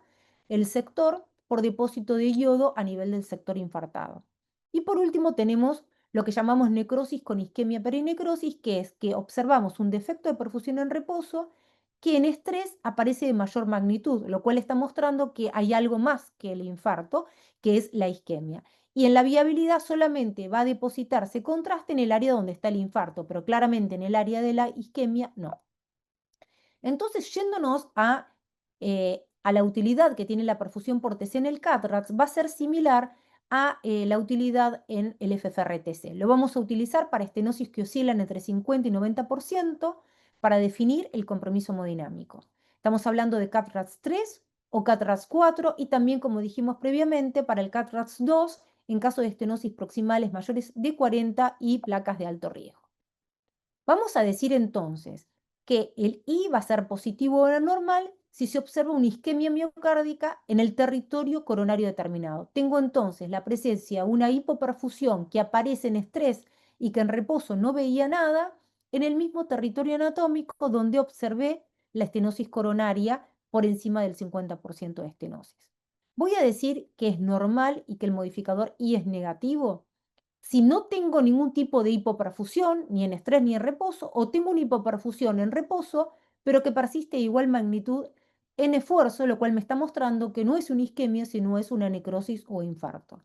el sector por depósito de yodo a nivel del sector infartado. Y por último tenemos lo que llamamos necrosis con isquemia perinecrosis, que es que observamos un defecto de perfusión en reposo que en estrés aparece de mayor magnitud, lo cual está mostrando que hay algo más que el infarto, que es la isquemia. Y en la viabilidad solamente va a depositarse contraste en el área donde está el infarto, pero claramente en el área de la isquemia no. Entonces, yéndonos a la utilidad que tiene la perfusión por TC en el CATRAX, va a ser similar a la utilidad en el FFRTC. Lo vamos a utilizar para estenosis que oscilan entre 50 y 90% para definir el compromiso hemodinámico. Estamos hablando de CATRAX 3 o CATRAX 4 y también, como dijimos previamente, para el CATRAX 2 en caso de estenosis proximales mayores de 40 y placas de alto riesgo. Vamos a decir entonces que el I va a ser positivo o normal si se observa una isquemia miocárdica en el territorio coronario determinado. Tengo entonces la presencia de una hipoperfusión que aparece en estrés y que en reposo no veía nada en el mismo territorio anatómico donde observé la estenosis coronaria por encima del 50% de estenosis. Voy a decir que es normal y que el modificador I es negativo si no tengo ningún tipo de hipoperfusión, ni en estrés ni en reposo, o tengo una hipoperfusión en reposo, pero que persiste de igual magnitud en esfuerzo, lo cual me está mostrando que no es una isquemia, sino es una necrosis o infarto.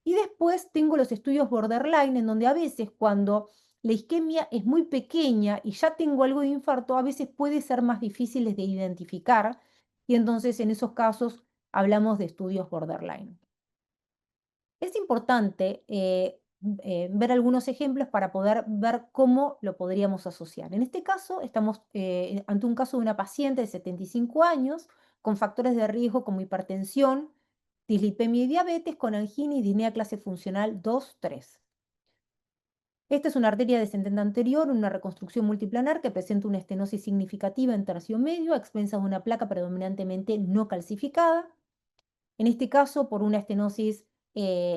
Y después tengo los estudios borderline, en donde a veces cuando la isquemia es muy pequeña y ya tengo algo de infarto, a veces puede ser más difíciles de identificar, y entonces en esos casos hablamos de estudios borderline. Es importante ver algunos ejemplos para poder ver cómo lo podríamos asociar. En este caso, estamos ante un caso de una paciente de 75 años con factores de riesgo como hipertensión, dislipemia y diabetes, con angina y disnea clase funcional 2, 3. Esta es una arteria descendente anterior, una reconstrucción multiplanar que presenta una estenosis significativa en tercio medio a expensas de una placa predominantemente no calcificada. En este caso, por una estenosis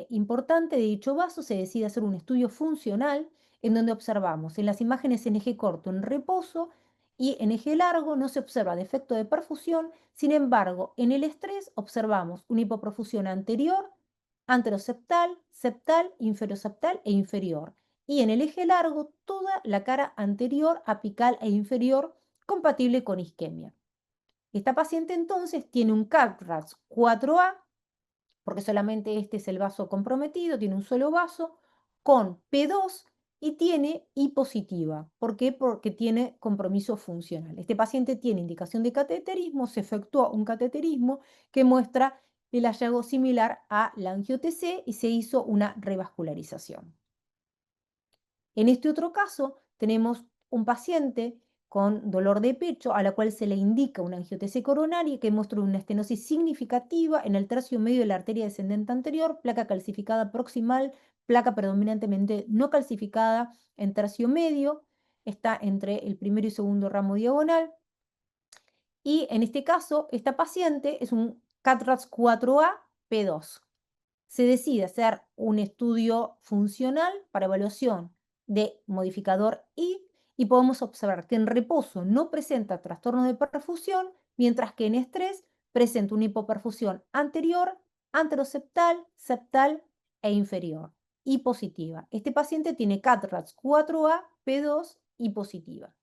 importante de dicho vaso, se decide hacer un estudio funcional en donde observamos en las imágenes en eje corto en reposo y en eje largo no se observa defecto de perfusión, sin embargo, en el estrés observamos una hipoperfusión anterior, anteroseptal, septal, inferoseptal e inferior. Y en el eje largo, toda la cara anterior, apical e inferior compatible con isquemia. Esta paciente entonces tiene un CAPRAS 4A, porque solamente este es el vaso comprometido, tiene un solo vaso, con P2 y tiene I positiva. ¿Por qué? Porque tiene compromiso funcional. Este paciente tiene indicación de cateterismo, se efectuó un cateterismo que muestra el hallazgo similar a la angio-TC y se hizo una revascularización. En este otro caso, tenemos un paciente con dolor de pecho a la cual se le indica una angiotese coronaria que muestra una estenosis significativa en el tercio medio de la arteria descendente anterior, placa calcificada proximal, placa predominantemente no calcificada en tercio medio, está entre el primero y segundo ramo diagonal. Y en este caso, esta paciente es un CATRAS 4A P2. Se decide hacer un estudio funcional para evaluación de modificador I y podemos observar que en reposo no presenta trastorno de perfusión, mientras que en estrés presenta una hipoperfusión anterior, anteroseptal, septal e inferior y positiva. Este paciente tiene CATRAS 4A, P2 y positiva.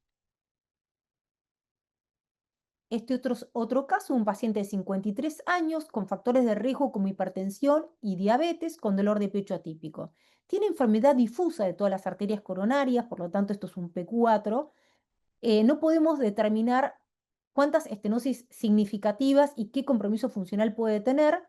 Este otro caso, un paciente de 53 años con factores de riesgo como hipertensión y diabetes con dolor de pecho atípico. Tiene enfermedad difusa de todas las arterias coronarias, por lo tanto esto es un P4. No podemos determinar cuántas estenosis significativas y qué compromiso funcional puede tener.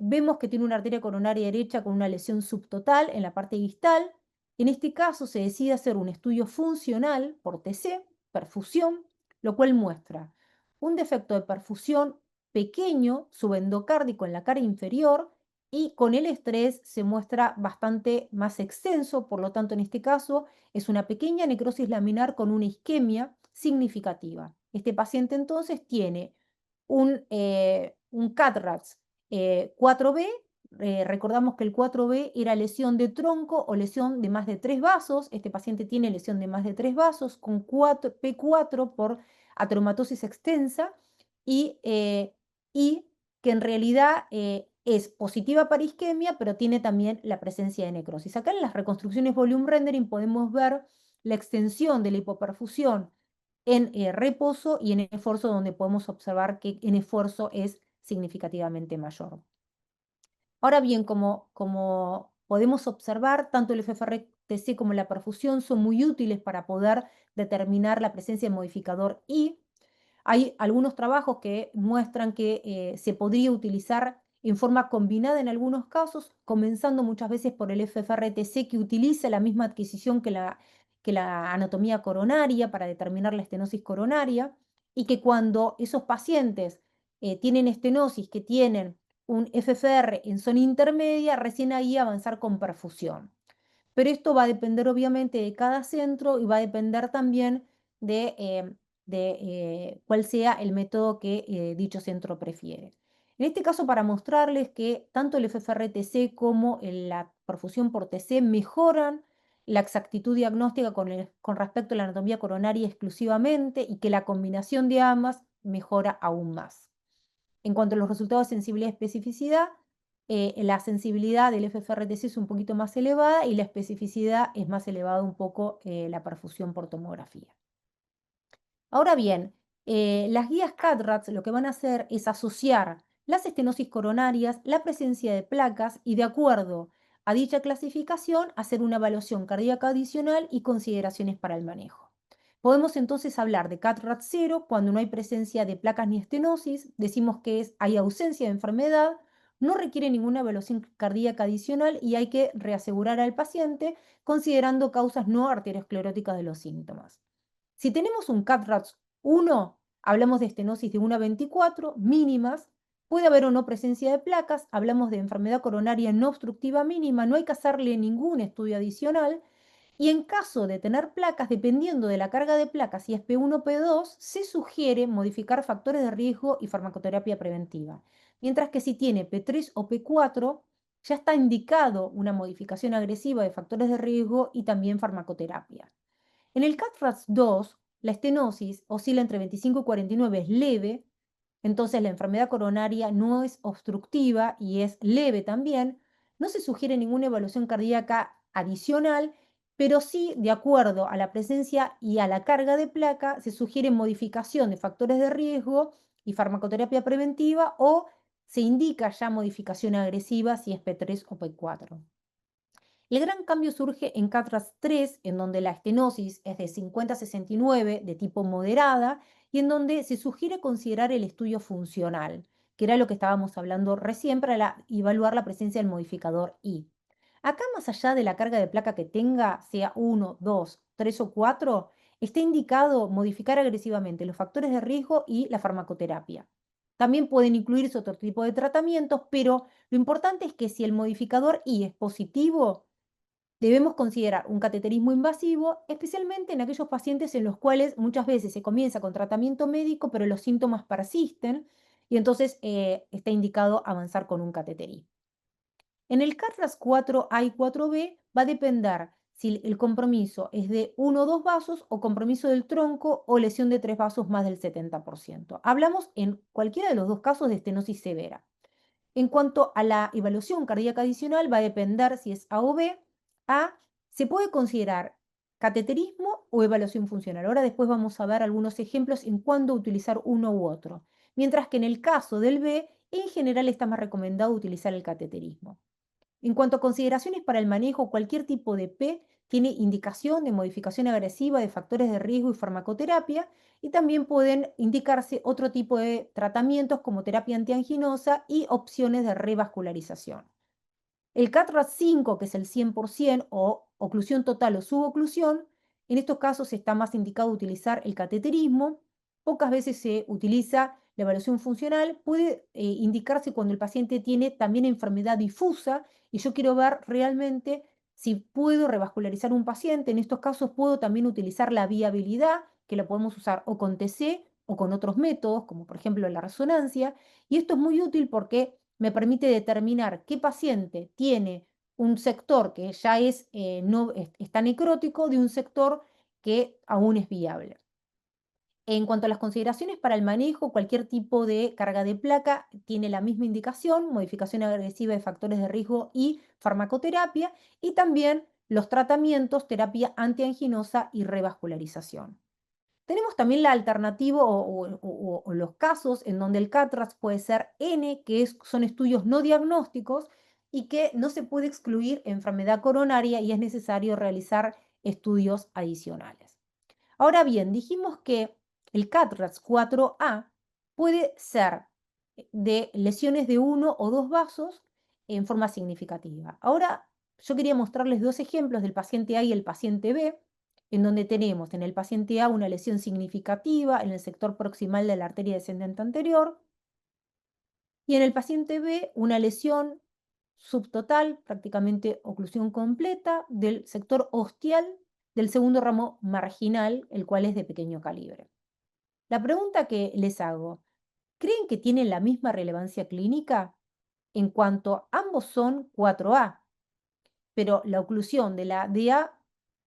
Vemos que tiene una arteria coronaria derecha con una lesión subtotal en la parte distal. En este caso se decide hacer un estudio funcional por TC, perfusión, lo cual muestra un defecto de perfusión pequeño subendocárdico en la cara inferior y con el estrés se muestra bastante más extenso, por lo tanto en este caso es una pequeña necrosis laminar con una isquemia significativa. Este paciente entonces tiene un CATRAX 4B, recordamos que el 4B era lesión de tronco o lesión de más de 3 vasos. Este paciente tiene lesión de más de 3 vasos con P4 por atraumatosis extensa y que en realidad es positiva para isquemia, pero tiene también la presencia de necrosis. Acá en las reconstrucciones volume rendering podemos ver la extensión de la hipoperfusión en reposo y en esfuerzo, donde podemos observar que en esfuerzo es significativamente mayor. Ahora bien, como podemos observar, tanto el FFRTC como la perfusión son muy útiles para poder determinar la presencia de modificador I. Hay algunos trabajos que muestran que se podría utilizar en forma combinada en algunos casos, comenzando muchas veces por el FFRTC, que utiliza la misma adquisición que la anatomía coronaria para determinar la estenosis coronaria, y que cuando esos pacientes tienen estenosis que tienen un FFR en zona intermedia, recién ahí avanzar con perfusión. Pero esto va a depender obviamente de cada centro y va a depender también de cuál sea el método que dicho centro prefiere. En este caso, para mostrarles que tanto el FFRTC como la perfusión por TC mejoran la exactitud diagnóstica con respecto a la anatomía coronaria exclusivamente, y que la combinación de ambas mejora aún más. En cuanto a los resultados de sensibilidad y especificidad, la sensibilidad del FFRTC es un poquito más elevada y la especificidad es más elevada un poco la perfusión por tomografía. Ahora bien, las guías CADRATS lo que van a hacer es asociar las estenosis coronarias, la presencia de placas y, de acuerdo a dicha clasificación, hacer una evaluación cardíaca adicional y consideraciones para el manejo. Podemos entonces hablar de CADRAT 0 cuando no hay presencia de placas ni estenosis, decimos que hay ausencia de enfermedad, no requiere ninguna evaluación cardíaca adicional y hay que reasegurar al paciente considerando causas no arterioscleróticas de los síntomas. Si tenemos un CADRATS 1, hablamos de estenosis de 1 a 24, mínimas, puede haber o no presencia de placas, hablamos de enfermedad coronaria no obstructiva mínima, no hay que hacerle ningún estudio adicional, y en caso de tener placas, dependiendo de la carga de placas, si es P1 o P2, se sugiere modificar factores de riesgo y farmacoterapia preventiva. Mientras que si tiene P3 o P4, ya está indicado una modificación agresiva de factores de riesgo y también farmacoterapia. En el CADRATS-2, la estenosis oscila entre 25 y 49, es leve, entonces la enfermedad coronaria no es obstructiva y es leve también. No se sugiere ninguna evaluación cardíaca adicional, pero sí, de acuerdo a la presencia y a la carga de placa, se sugiere modificación de factores de riesgo y farmacoterapia preventiva, o se indica ya modificación agresiva si es P3 o P4. El gran cambio surge en CATRAS 3, en donde la estenosis es de 50 a 69, de tipo moderada, y en donde se sugiere considerar el estudio funcional, que era lo que estábamos hablando recién para evaluar la presencia del modificador I. Acá, más allá de la carga de placa que tenga, sea 1, 2, 3 o 4, está indicado modificar agresivamente los factores de riesgo y la farmacoterapia. También pueden incluirse otro tipo de tratamientos, pero lo importante es que si el modificador I es positivo, debemos considerar un cateterismo invasivo, especialmente en aquellos pacientes en los cuales muchas veces se comienza con tratamiento médico, pero los síntomas persisten y entonces está indicado avanzar con un cateterismo. En el CATRAS 4A y 4B va a depender si el compromiso es de 1 o 2 vasos o compromiso del tronco o lesión de 3 vasos más del 70%. Hablamos en cualquiera de los dos casos de estenosis severa. En cuanto a la evaluación cardíaca adicional, va a depender si es A o B. A, se puede considerar cateterismo o evaluación funcional. Ahora después vamos a ver algunos ejemplos en cuándo utilizar uno u otro. Mientras que en el caso del B, en general está más recomendado utilizar el cateterismo. En cuanto a consideraciones para el manejo, cualquier tipo de P tiene indicación de modificación agresiva de factores de riesgo y farmacoterapia, y también pueden indicarse otro tipo de tratamientos como terapia antianginosa y opciones de revascularización. El CATRAS 5, que es el 100% o oclusión total o suboclusión, en estos casos está más indicado utilizar el cateterismo. Pocas veces se utiliza la evaluación funcional. Puede indicarse cuando el paciente tiene también enfermedad difusa y yo quiero ver realmente si puedo revascularizar un paciente. En estos casos puedo también utilizar la viabilidad, que la podemos usar o con TC o con otros métodos, como por ejemplo la resonancia. Y esto es muy útil porque me permite determinar qué paciente tiene un sector que ya es, no, está necrótico de un sector que aún es viable. En cuanto a las consideraciones para el manejo, cualquier tipo de carga de placa tiene la misma indicación, modificación agresiva de factores de riesgo y farmacoterapia, y también los tratamientos, terapia antianginosa y revascularización. Tenemos también la alternativa o los casos en donde el CATRAS puede ser N, que son estudios no diagnósticos y que no se puede excluir enfermedad coronaria y es necesario realizar estudios adicionales. Ahora bien, dijimos que el CATRAS 4A puede ser de lesiones de uno o dos vasos en forma significativa. Ahora yo quería mostrarles dos ejemplos del paciente A y el paciente B, en donde tenemos en el paciente A una lesión significativa en el sector proximal de la arteria descendente anterior y en el paciente B una lesión subtotal, prácticamente oclusión completa del sector ostial del segundo ramo marginal, el cual es de pequeño calibre. La pregunta que les hago, ¿creen que tienen la misma relevancia clínica? En cuanto ambos son 4A, pero la oclusión de la DA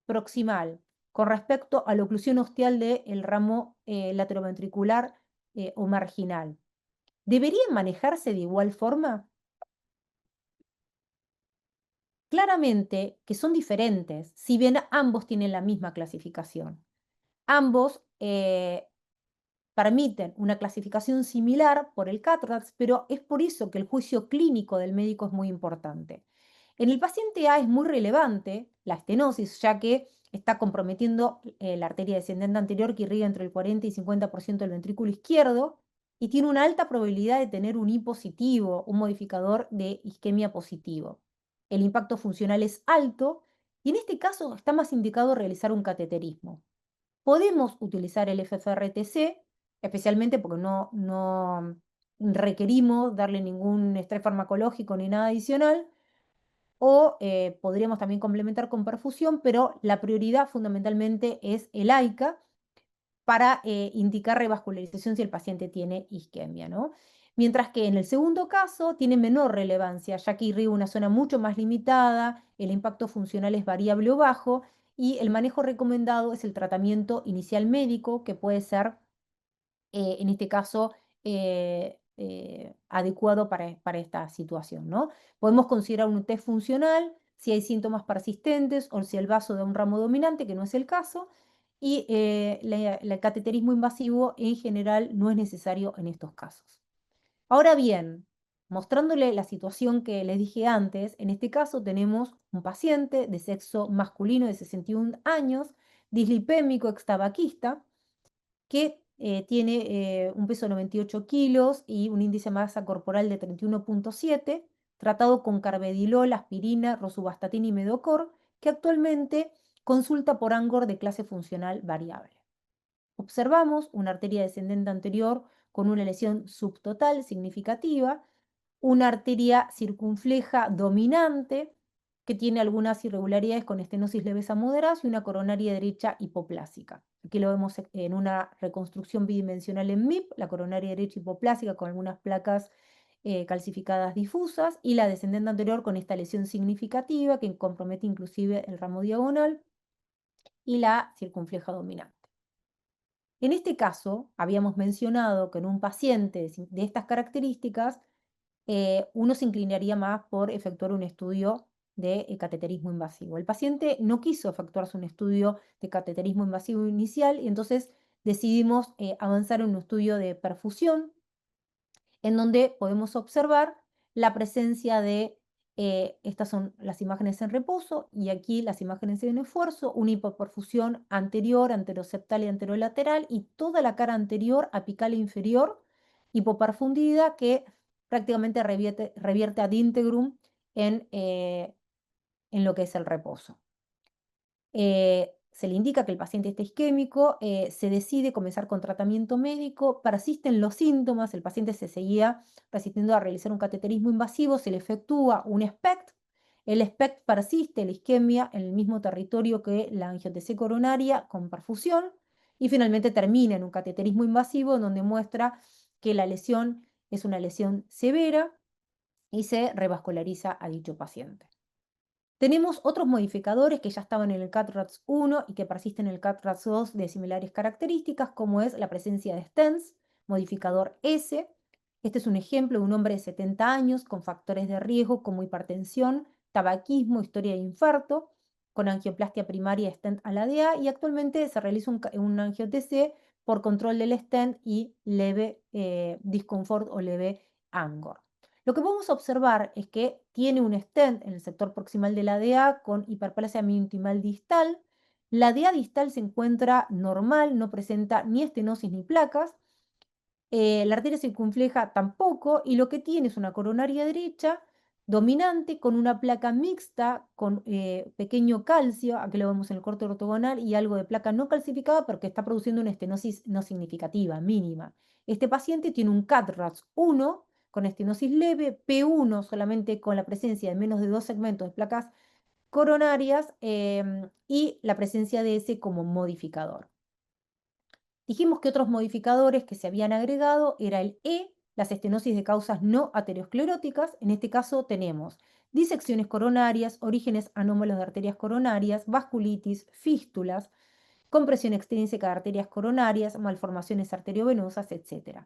proximal con respecto a la oclusión ostial del ramo lateroventricular o marginal, ¿deberían manejarse de igual forma? Claramente que son diferentes, si bien ambos tienen la misma clasificación. Ambos permiten una clasificación similar por el CATRAS, pero es por eso que el juicio clínico del médico es muy importante. En el paciente A es muy relevante la estenosis, ya que está comprometiendo la arteria descendente anterior que irriga entre el 40 y 50% del ventrículo izquierdo y tiene una alta probabilidad de tener un I positivo, un modificador de isquemia positivo. El impacto funcional es alto y en este caso está más indicado realizar un cateterismo. Podemos utilizar el FFRTC, especialmente porque no requerimos darle ningún estrés farmacológico ni nada adicional, o podríamos también complementar con perfusión, pero la prioridad fundamentalmente es el AICA para indicar revascularización si el paciente tiene isquemia, ¿no? Mientras que en el segundo caso tiene menor relevancia, ya que irriga una zona mucho más limitada, el impacto funcional es variable o bajo, y el manejo recomendado es el tratamiento inicial médico, que puede ser, en este caso, adecuado para esta situación, ¿no? Podemos considerar un test funcional si hay síntomas persistentes o si el vaso da un ramo dominante, que no es el caso, y el cateterismo invasivo en general no es necesario en estos casos. Ahora bien, mostrándole la situación que les dije antes, en este caso tenemos un paciente de sexo masculino de 61 años, dislipémico, extabaquista, que tiene un peso de 98 kilos y un índice de masa corporal de 31,7, tratado con carvedilol, aspirina, rosuvastatina y medocor, que actualmente consulta por Angor de clase funcional variable. Observamos una arteria descendente anterior con una lesión subtotal significativa, una arteria circunfleja dominante que tiene algunas irregularidades con estenosis leves a moderadas y una coronaria derecha hipoplásica. Aquí lo vemos en una reconstrucción bidimensional en MIP, la coronaria derecha hipoplásica con algunas placas calcificadas difusas y la descendente anterior con esta lesión significativa que compromete inclusive el ramo diagonal y la circunfleja dominante. En este caso, habíamos mencionado que en un paciente de estas características, uno se inclinaría más por efectuar un estudio de cateterismo invasivo. El paciente no quiso efectuarse un estudio de cateterismo invasivo inicial y entonces decidimos avanzar en un estudio de perfusión en donde podemos observar la presencia de, estas son las imágenes en reposo y aquí las imágenes en esfuerzo, una hipoperfusión anterior, anteroseptal y anterolateral y toda la cara anterior, apical e inferior, hipoperfundida que prácticamente revierte ad integrum en lo que es el reposo. Se le indica que el paciente está isquémico, se decide comenzar con tratamiento médico, persisten los síntomas, el paciente se seguía resistiendo a realizar un cateterismo invasivo, se le efectúa un SPECT, el SPECT persiste, la isquemia, en el mismo territorio que la angiotensina coronaria con perfusión, y finalmente termina en un cateterismo invasivo donde muestra que la lesión es una lesión severa, y se revasculariza a dicho paciente. Tenemos otros modificadores que ya estaban en el CAT-RATS1 y que persisten en el CAT-RATS2 de similares características, como es la presencia de stents, modificador S. Este es un ejemplo de un hombre de 70 años con factores de riesgo como hipertensión, tabaquismo, historia de infarto, con angioplastia primaria de stent a la DA, y actualmente se realiza un angio-TC por control del stent y leve disconfort o leve angor. Lo que podemos observar es que tiene un stent en el sector proximal de la DA con hiperplasia miointimal distal. La DA distal se encuentra normal, no presenta ni estenosis ni placas. La arteria circunfleja tampoco, y lo que tiene es una coronaria derecha dominante con una placa mixta con pequeño calcio, aquí lo vemos en el corte ortogonal, y algo de placa no calcificada, pero que está produciendo una estenosis no significativa, mínima. Este paciente tiene un CAT-RAS 1 con estenosis leve, P1 solamente con la presencia de menos de 2 segmentos de placas coronarias y la presencia de S como modificador. Dijimos que otros modificadores que se habían agregado era el E, las estenosis de causas no ateroscleróticas. En este caso tenemos disecciones coronarias, orígenes anómalos de arterias coronarias, vasculitis, fístulas, compresión extrínseca de arterias coronarias, malformaciones arteriovenosas, etc.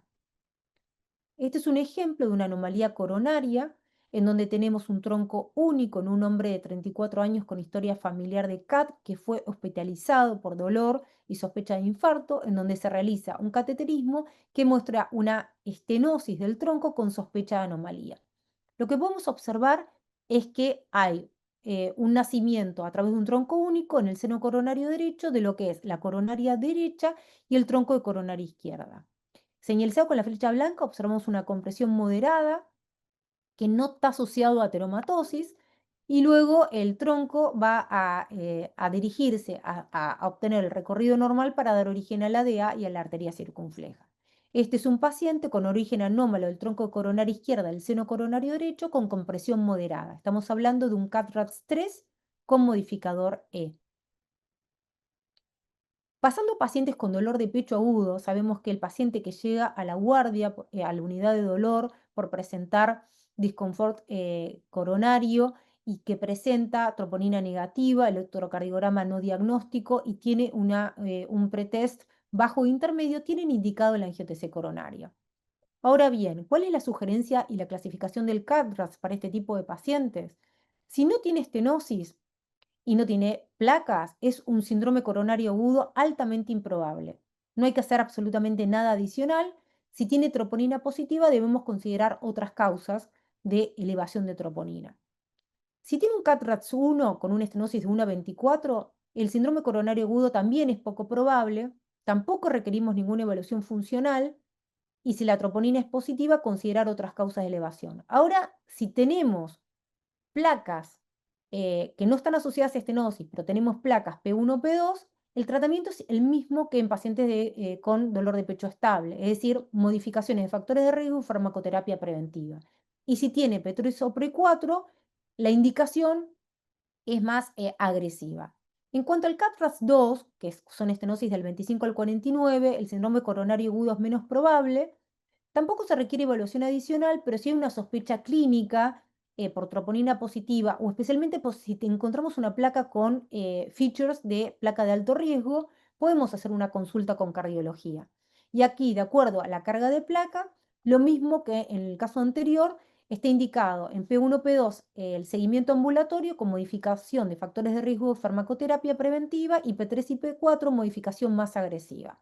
Este es un ejemplo de una anomalía coronaria en donde tenemos un tronco único en un hombre de 34 años con historia familiar de CAT que fue hospitalizado por dolor y sospecha de infarto, en donde se realiza un cateterismo que muestra una estenosis del tronco con sospecha de anomalía. Lo que podemos observar es que hay un nacimiento a través de un tronco único en el seno coronario derecho de lo que es la coronaria derecha y el tronco de coronaria izquierda. Señalizado con la flecha blanca, observamos una compresión moderada que no está asociado a ateromatosis, y luego el tronco va a dirigirse a obtener el recorrido normal para dar origen a la DA y a la arteria circunfleja. Este es un paciente con origen anómalo del tronco coronario izquierda del seno coronario derecho con compresión moderada. Estamos hablando de un CAT-RATS3 con modificador E. Pasando a pacientes con dolor de pecho agudo, sabemos que el paciente que llega a la guardia, a la unidad de dolor por presentar disconfort coronario y que presenta troponina negativa, electrocardiograma no diagnóstico y tiene un pretest bajo o intermedio, tienen indicado el angio-TC coronario. Ahora bien, ¿cuál es la sugerencia y la clasificación del CADRAS para este tipo de pacientes? Si no tiene estenosis, y no tiene placas, es un síndrome coronario agudo altamente improbable. No hay que hacer absolutamente nada adicional. Si tiene troponina positiva, debemos considerar otras causas de elevación de troponina. Si tiene un CAT-RATS1 con una estenosis de 1 a 24, el síndrome coronario agudo también es poco probable, tampoco requerimos ninguna evaluación funcional, y si la troponina es positiva, considerar otras causas de elevación. Ahora, si tenemos placas que no están asociadas a estenosis, pero tenemos placas P1, P2, el tratamiento es el mismo que en pacientes con dolor de pecho estable, es decir, modificaciones de factores de riesgo y farmacoterapia preventiva. Y si tiene P3 o P4, la indicación es más agresiva. En cuanto al CAT-RAS2, son estenosis del 25 al 49, el síndrome coronario agudo es menos probable. Tampoco se requiere evaluación adicional, pero si hay una sospecha clínica por troponina positiva, o especialmente si encontramos una placa con features de placa de alto riesgo, podemos hacer una consulta con cardiología. Y aquí, de acuerdo a la carga de placa, lo mismo que en el caso anterior, está indicado en P1, P2 el seguimiento ambulatorio con modificación de factores de riesgo de farmacoterapia preventiva, y P3 y P4 modificación más agresiva.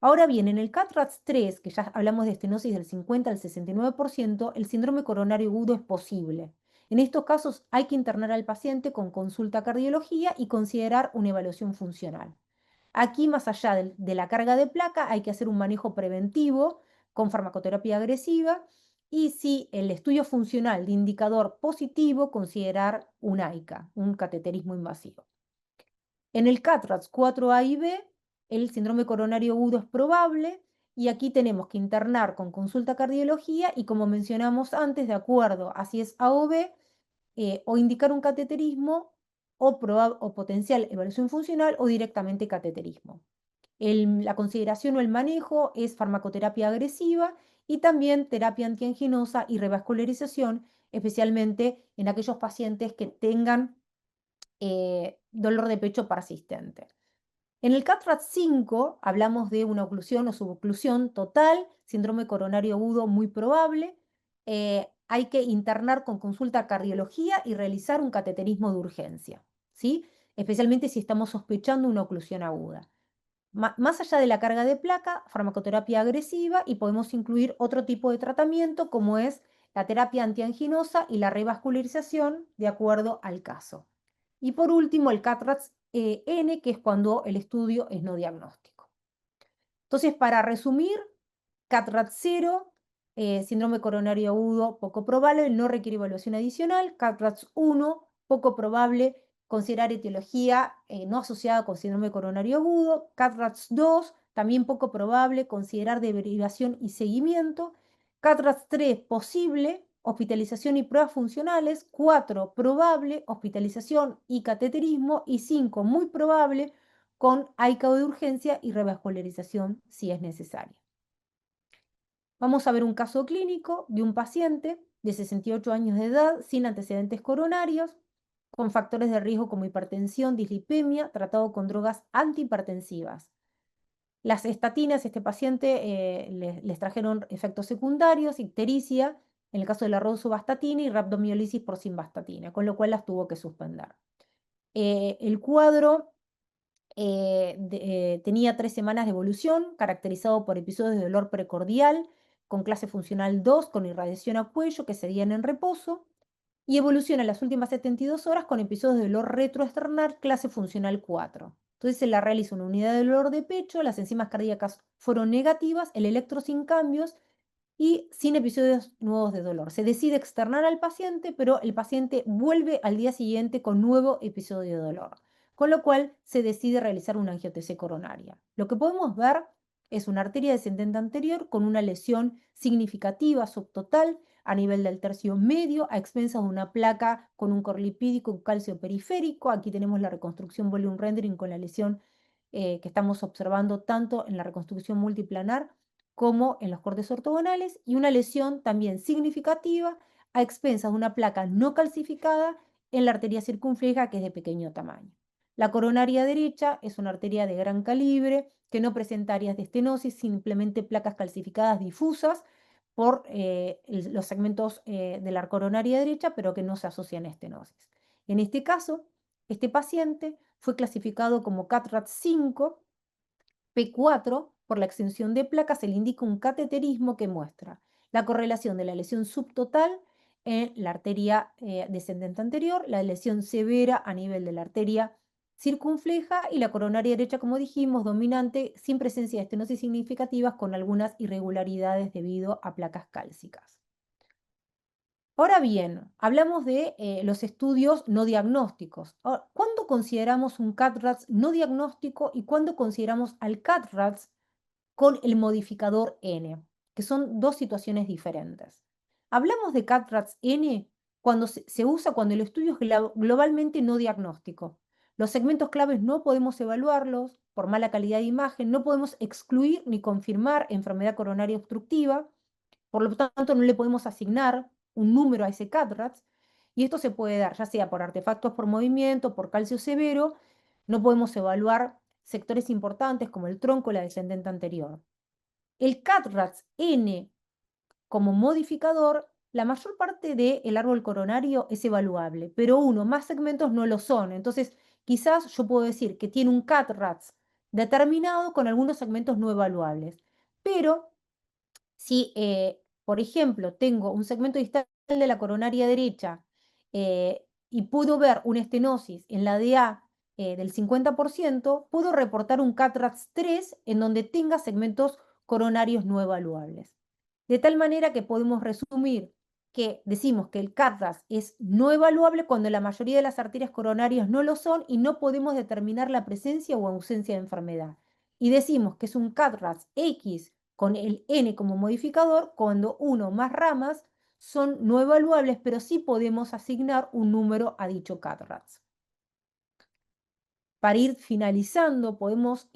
Ahora bien, en el CAT-RATS3, que ya hablamos de estenosis del 50 al 69%, el síndrome coronario agudo es posible. En estos casos hay que internar al paciente con consulta a cardiología y considerar una evaluación funcional. Aquí, más allá de la carga de placa, hay que hacer un manejo preventivo con farmacoterapia agresiva, y si el estudio funcional de indicador positivo, considerar un AICA, un cateterismo invasivo. En el CAT-RATS 4A y B, el síndrome coronario agudo es probable, y aquí tenemos que internar con consulta cardiología y, como mencionamos antes, de acuerdo a si es A o B, o indicar un cateterismo o potencial evaluación funcional o directamente cateterismo. La consideración o el manejo es farmacoterapia agresiva y también terapia antianginosa y revascularización especialmente en aquellos pacientes que tengan dolor de pecho persistente. En el CAT-RAT5 hablamos de una oclusión o suboclusión total, síndrome coronario agudo muy probable. Hay que internar con consulta a cardiología y realizar un cateterismo de urgencia, ¿sí? Especialmente si estamos sospechando una oclusión aguda. Más allá de la carga de placa, farmacoterapia agresiva y podemos incluir otro tipo de tratamiento como es la terapia antianginosa y la revascularización de acuerdo al caso. Y por último, el CAT-RATS-N, que es cuando el estudio es no diagnóstico. Entonces, para resumir, CAT-RAT0, síndrome coronario agudo poco probable, no requiere evaluación adicional. CAT-RATS1, poco probable, considerar etiología no asociada con síndrome coronario agudo. CAT-RATS2, también poco probable, considerar derivación y seguimiento. CAT-RATS3, posible, hospitalización y pruebas funcionales. 4, probable, hospitalización y cateterismo. Y 5, muy probable, con AICAO de urgencia y revascularización si es necesario. Vamos a ver un caso clínico de un paciente de 68 años de edad sin antecedentes coronarios, con factores de riesgo como hipertensión, dislipemia, tratado con drogas antihipertensivas. Las estatinas, este paciente les trajeron efectos secundarios, ictericia, en el caso de la rosuvastatina y rhabdomiolisis por simvastatina, con lo cual las tuvo que suspender. El cuadro tenía 3 semanas de evolución, caracterizado por episodios de dolor precordial, con clase funcional 2, con irradiación a cuello que seguían en reposo, y evoluciona en las últimas 72 horas con episodios de dolor retroesternal, clase funcional 4. Entonces se la realiza una unidad de dolor de pecho, las enzimas cardíacas fueron negativas, el electro sin cambios y sin episodios nuevos de dolor. Se decide externar al paciente, pero el paciente vuelve al día siguiente con nuevo episodio de dolor, con lo cual se decide realizar una angiotensía coronaria. Lo que podemos ver es una arteria descendente anterior con una lesión significativa subtotal a nivel del tercio medio, a expensas de una placa con un corlipídico, un calcio periférico. Aquí tenemos la reconstrucción volume rendering con la lesión que estamos observando tanto en la reconstrucción multiplanar como en los cortes ortogonales, y una lesión también significativa a expensas de una placa no calcificada en la arteria circunfleja, que es de pequeño tamaño. La coronaria derecha es una arteria de gran calibre que no presenta áreas de estenosis, simplemente placas calcificadas difusas por los segmentos de la coronaria derecha, pero que no se asocian a estenosis. En este caso, este paciente fue clasificado como CAT-RAT5 P4, por la extensión de placas, se le indica un cateterismo que muestra la correlación de la lesión subtotal en la arteria descendente anterior, la lesión severa a nivel de la arteria circunfleja y la coronaria derecha, como dijimos, dominante, sin presencia de estenosis significativas, con algunas irregularidades debido a placas cálcicas. Ahora bien, hablamos de los estudios no diagnósticos. Ahora, ¿cuándo consideramos un CAT-RATS no diagnóstico y cuándo consideramos al CAT-RATS con el modificador N, que son dos situaciones diferentes? Hablamos de CAT-RATS-N cuando se usa cuando el estudio es globalmente no diagnóstico. Los segmentos claves no podemos evaluarlos por mala calidad de imagen, no podemos excluir ni confirmar enfermedad coronaria obstructiva, por lo tanto no le podemos asignar un número a ese CAT-RATS, y esto se puede dar ya sea por artefactos por movimiento, por calcio severo. No podemos evaluar sectores importantes como el tronco o la descendente anterior. El CAT-RATS-N como modificador, la mayor parte del árbol coronario es evaluable, pero más segmentos no lo son. Entonces, quizás yo puedo decir que tiene un CAT-RATS determinado con algunos segmentos no evaluables. Pero si, por ejemplo, tengo un segmento distal de la coronaria derecha y puedo ver una estenosis en la DA del 50%, puedo reportar un CAT-RATS3 en donde tenga segmentos coronarios no evaluables. De tal manera que podemos resumir que decimos que el CAT-RATS es no evaluable cuando la mayoría de las arterias coronarias no lo son y no podemos determinar la presencia o ausencia de enfermedad. Y decimos que es un CAT-RATS X con el N como modificador cuando uno o más ramas son no evaluables, pero sí podemos asignar un número a dicho CAT-RATS. Para ir finalizando, podemos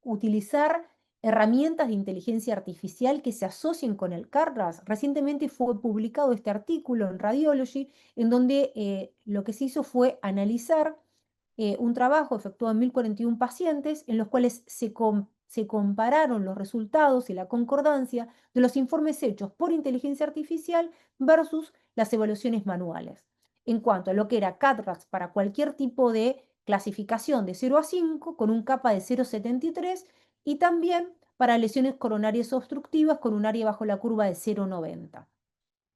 utilizar herramientas de inteligencia artificial que se asocien con el CARRAS. Recientemente fue publicado este artículo en Radiology, en donde lo que se hizo fue analizar un trabajo efectuado en 1041 pacientes, en los cuales se compararon los resultados y la concordancia de los informes hechos por inteligencia artificial versus las evaluaciones manuales. En cuanto a lo que era CADRAS para cualquier tipo de clasificación de 0 a 5, con un CAPA de 0,73, y también para lesiones coronarias obstructivas con un área bajo la curva de 0,90.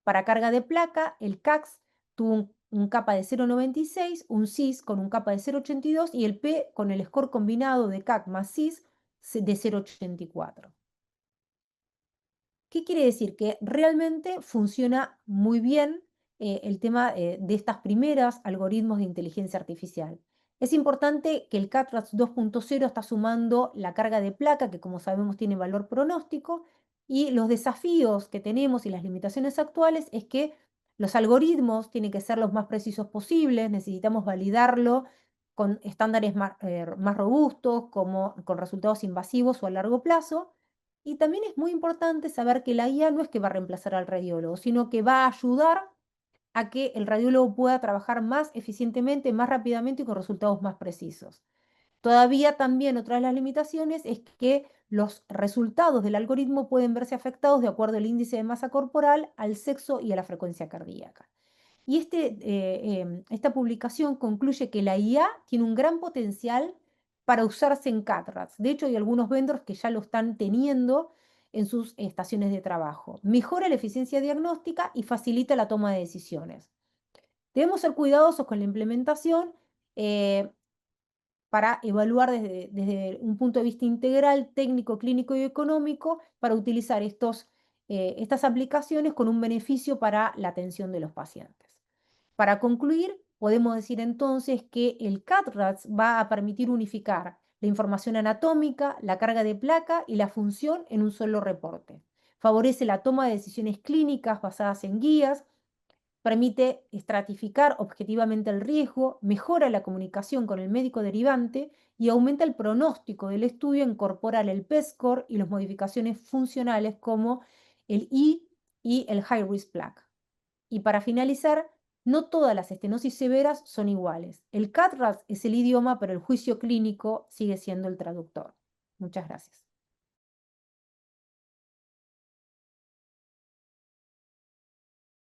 Para carga de placa, el CAX tuvo un capa de 0,96, un CIS con un capa de 0,82 y el P con el score combinado de CAC más CIS de 0,84. ¿Qué quiere decir? Que realmente funciona muy bien el tema de estas primeras algoritmos de inteligencia artificial. Es importante que el CATRAS 2.0 está sumando la carga de placa, que como sabemos tiene valor pronóstico, y los desafíos que tenemos y las limitaciones actuales es que los algoritmos tienen que ser los más precisos posibles, necesitamos validarlo con estándares más robustos, como, con resultados invasivos o a largo plazo. Y también es muy importante saber que la IA no es que va a reemplazar al radiólogo, sino que va a ayudar a que el radiólogo pueda trabajar más eficientemente, más rápidamente y con resultados más precisos. Todavía también otra de las limitaciones es que los resultados del algoritmo pueden verse afectados de acuerdo al índice de masa corporal, al sexo y a la frecuencia cardíaca. Y esta publicación concluye que la IA tiene un gran potencial para usarse en CATRAS. De hecho, hay algunos vendors que ya lo están teniendo en sus estaciones de trabajo. Mejora la eficiencia diagnóstica y facilita la toma de decisiones. Debemos ser cuidadosos con la implementación para evaluar desde un punto de vista integral, técnico, clínico y económico, para utilizar estas aplicaciones con un beneficio para la atención de los pacientes. Para concluir, podemos decir entonces que el CAT-RATS va a permitir unificar la información anatómica, la carga de placa y la función en un solo reporte. Favorece la toma de decisiones clínicas basadas en guías, permite estratificar objetivamente el riesgo, mejora la comunicación con el médico derivante y aumenta el pronóstico del estudio, incorpora el P-score y las modificaciones funcionales como el I y el High Risk Plaque. Y para finalizar, no todas las estenosis severas son iguales. El CAT-RAS es el idioma, pero el juicio clínico sigue siendo el traductor. Muchas gracias.